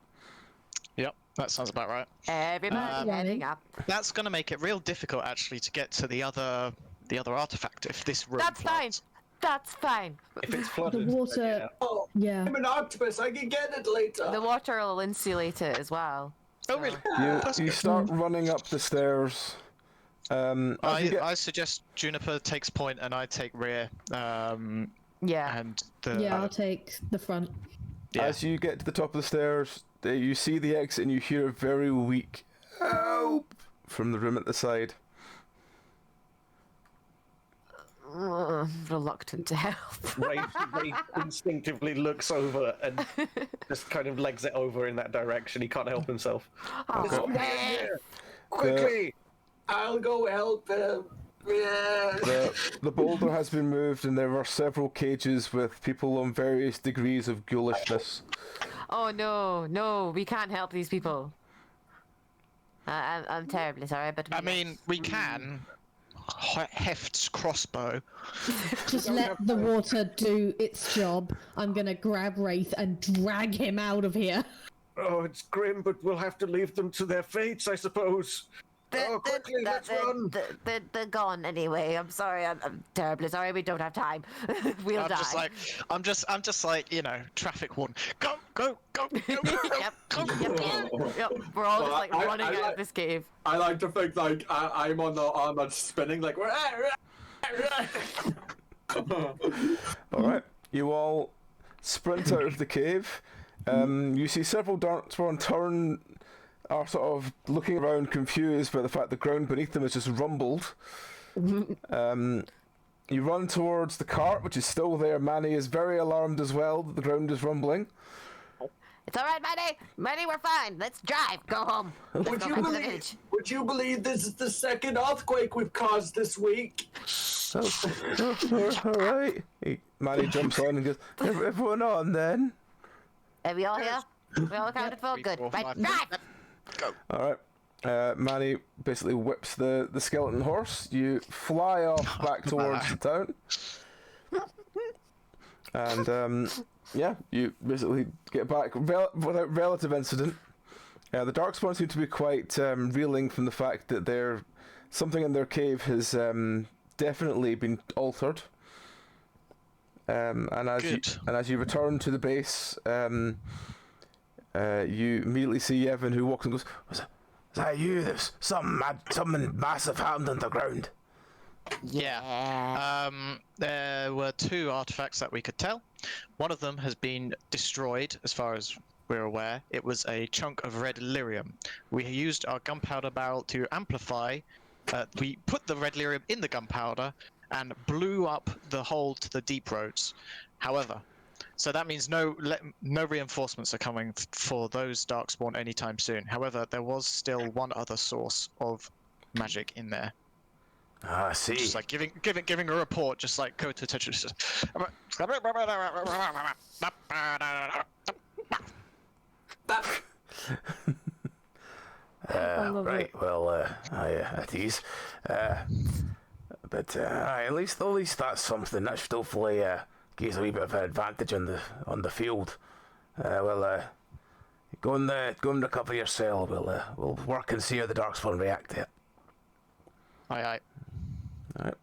Yep, that sounds about right. Everybody heading up. That's gonna make it real difficult actually to get to the other artifact if this room That's fine. floods. That's fine. If it's The flooded. water. Oh, Yeah. I'm an octopus. I can get it later. The water will insulate it as well. Oh really? You start running up the stairs. I suggest Juniper takes point and I take rear. Yeah. And the Yeah, I'll take the front. As you get to the top of the stairs, you see the exit and you hear a very weak help from the room at the side. Reluctant to help. Wraith instinctively looks over and just kind of legs it over in that direction. He can't help himself. There's somebody in here! Quickly! I'll go help him. Yeah. The boulder has been moved and there are several cages with people on various degrees of ghoulishness. Oh no, we can't help these people. I'm terribly sorry, but I mean, we can. Heft's crossbow. Just let the water do its job. I'm gonna grab Wraith and drag him out of here. Oh, it's grim, but we'll have to leave them to their fates, I suppose. Oh, quickly, let's run! They're gone anyway. I'm sorry. I'm terribly sorry. We don't have time. We'll die. I'm just like, traffic warden. Go, go, go, go, go, Yep. go. Yep, we're all just like I running out like- of this cave. I like to think like I'm on the arm spinning like. Alright, you all sprint out of the cave. You see several darkspawn turn, are sort of looking around confused by the fact the ground beneath them has just rumbled. You run towards the cart, which is still there. Manny is very alarmed as well that the ground is rumbling. It's all right, Manny. Manny, we're fine. Let's drive. Go home. Let's Would go you back to the believe? village. Would you believe this is the second earthquake we've caused this week? Alright. Manny jumps on and goes, everyone on then? Are we all here? We all accounted for? 3, Good. 4, Right, 5, drive. Go. Alright. Manny basically whips the skeleton horse. You fly off back towards the town. And, you basically get back without relative incident. The Darkspawn seem to be quite reeling from the fact that something in their cave has definitely been altered. And as you return to the base, you immediately see Evan, who walks and goes, "Is that you? There's something massive happened underground." Yeah. There were 2 artifacts that we could tell. One of them has been destroyed, as far as we're aware. It was a chunk of red lyrium. We used our gunpowder barrel to amplify. We put the red lyrium in the gunpowder and blew up the hole to the deep roads. However, so that means no reinforcements are coming for those darkspawn anytime soon. However, there was still one other source of magic in there. I see. Just like giving a report, just like go to attention. Right. Well, at ease. But at least that's something. That should hopefully gives a wee bit of an advantage on the field. Go and recover your cell. We'll work and see how the Darkspawn react to it. Aye. Alright.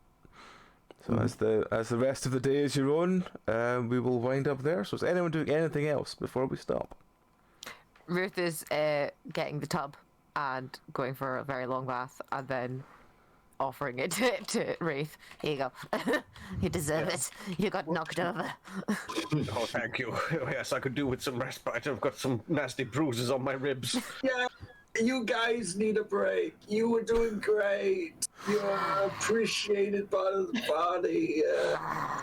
So as the rest of the day is your own, we will wind up there. So is anyone doing anything else before we stop? Ruth is getting the tub and going for a very long bath, and then offering it to Wraith. Here you go. You deserve it. You got knocked over. Oh, thank you. Yes, I could do with some respite. I've got some nasty bruises on my ribs. Yeah, you guys need a break. You were doing great. You're appreciated by the body.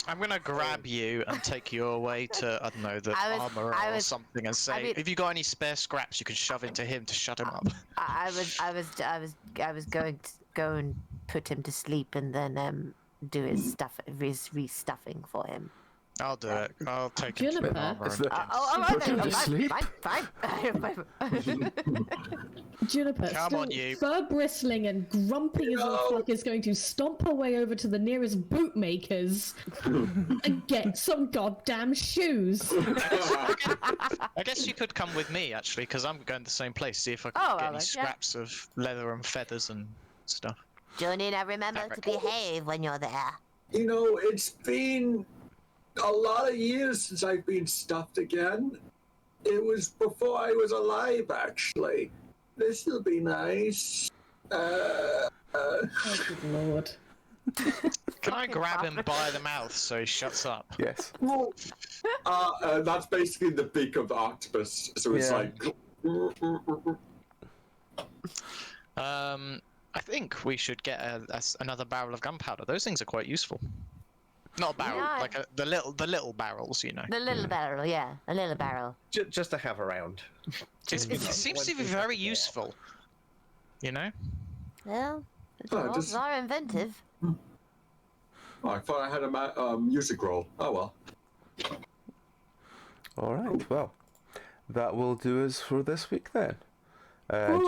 I'm gonna grab you and take you away to, I don't know, the armorer or something, and say, "Have you got any spare scraps you can shove into him to shut him up?" I was going to go and put him to sleep and then do his restuffing for him. I'll do it. I'll take him to the Juniper? armorer. Put him to sleep? Fine. Juniper, Come still on, you. fur bristling and grumpy as all fuck, is going to stomp her way over to the nearest bootmakers and get some goddamn shoes. I guess you could come with me, actually, because I'm going to the same place. See if I can get any scraps of leather and feathers and stuff. Johnny, now remember to behave when you're there. You know, it's been a lot of years since I've been stuffed again. It was before I was alive, actually. This will be nice. Oh, good lord. Can I grab him by the mouth so he shuts up? Yes. Well, that's basically the beak of the octopus. So it's like. I think we should get another barrel of gunpowder. Those things are quite useful. Not a barrel, like the little barrels, you know. The little barrel, yeah, a little barrel. Just to have around. It seems to be very useful. You know. Well, just- are inventive. Oh, I thought I had a music roll. Oh well. All right. Well, that will do us for this week then.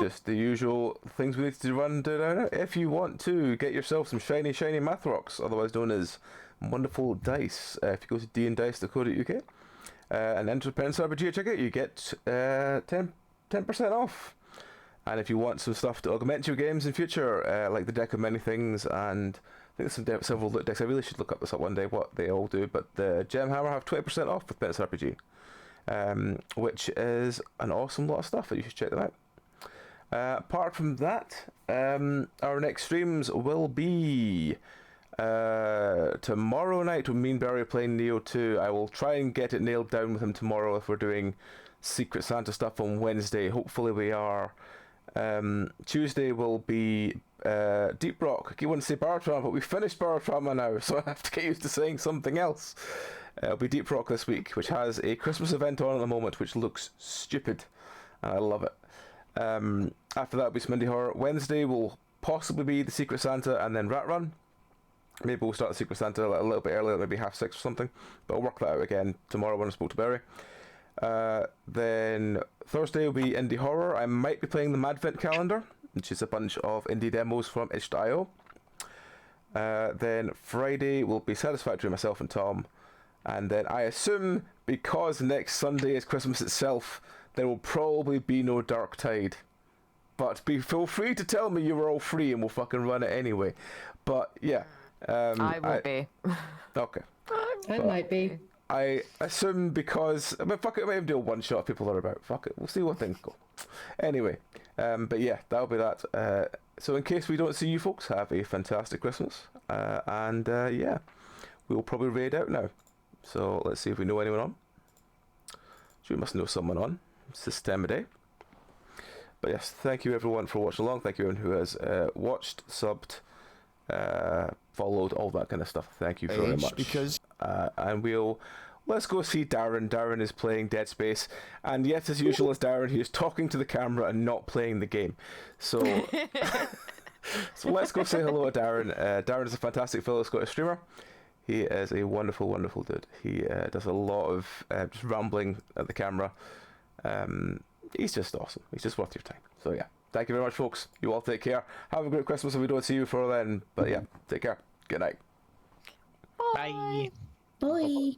Just the usual things we need to run down. If you want to get yourself some shiny math rocks, otherwise known as wonderful dice, if you go to dndice.co.uk and enter Penance RPG at checkout, you get 10% off. And if you want some stuff to augment your games in future, like the Deck of Many Things, and I think there's several decks. I really should look up this up one day, what they all do. But the Gemhammer have 20% off with Penance RPG, which is an awesome lot of stuff. You should check them out. Apart from that, our next streams will be tomorrow night when me and Barry are playing Neo 2. I will try and get it nailed down with him tomorrow if we're doing Secret Santa stuff on Wednesday. Hopefully we are. Tuesday will be Deep Rock. I keep wanting to say Barotrauma, but we finished Barotrauma now, so I have to get used to saying something else. It'll be Deep Rock this week, which has a Christmas event on at the moment, which looks stupid, and I love it. After that will be Smindy Horror. Wednesday will possibly be the Secret Santa and then Rat Run. Maybe we'll start the Secret Santa a little bit earlier, maybe 6:30 or something, but I'll work that out again tomorrow when I spoke to Barry. Then Thursday will be Indie Horror. I might be playing the Madvent calendar, which is a bunch of indie demos from itch.io. Then Friday will be Satisfactory, myself and Tom. And then I assume, because next Sunday is Christmas itself, there will probably be no Dark Tide. But feel free to tell me you were all free and we'll fucking run it anyway. But yeah. I won't be. Okay. I might be. I assume because fuck it, I might even do a one shot people are about. Fuck it, we'll see what things go. Anyway, but yeah, that'll be that. So in case we don't see you folks, have a fantastic Christmas, and yeah, we'll probably raid out now. So let's see if we know anyone on. Sure, we must know someone on. It's this time of day. But yes, thank you everyone for watching along. Thank you everyone who has watched, subbed, followed, all that kind of stuff. Thank you very much. Because and let's go see Darren. Darren is playing Dead Space, and yet as usual as Darren, he is talking to the camera and not playing the game. So so let's go say hello to Darren. Darren is a fantastic fellow Scottish streamer. He is a wonderful, wonderful dude. He does a lot of just rambling at the camera. He's just awesome. He's just worth your time. So yeah, thank you very much, folks. You all take care. Have a great Christmas if we don't see you before then. But yeah, take care. Good night. Bye. Bye.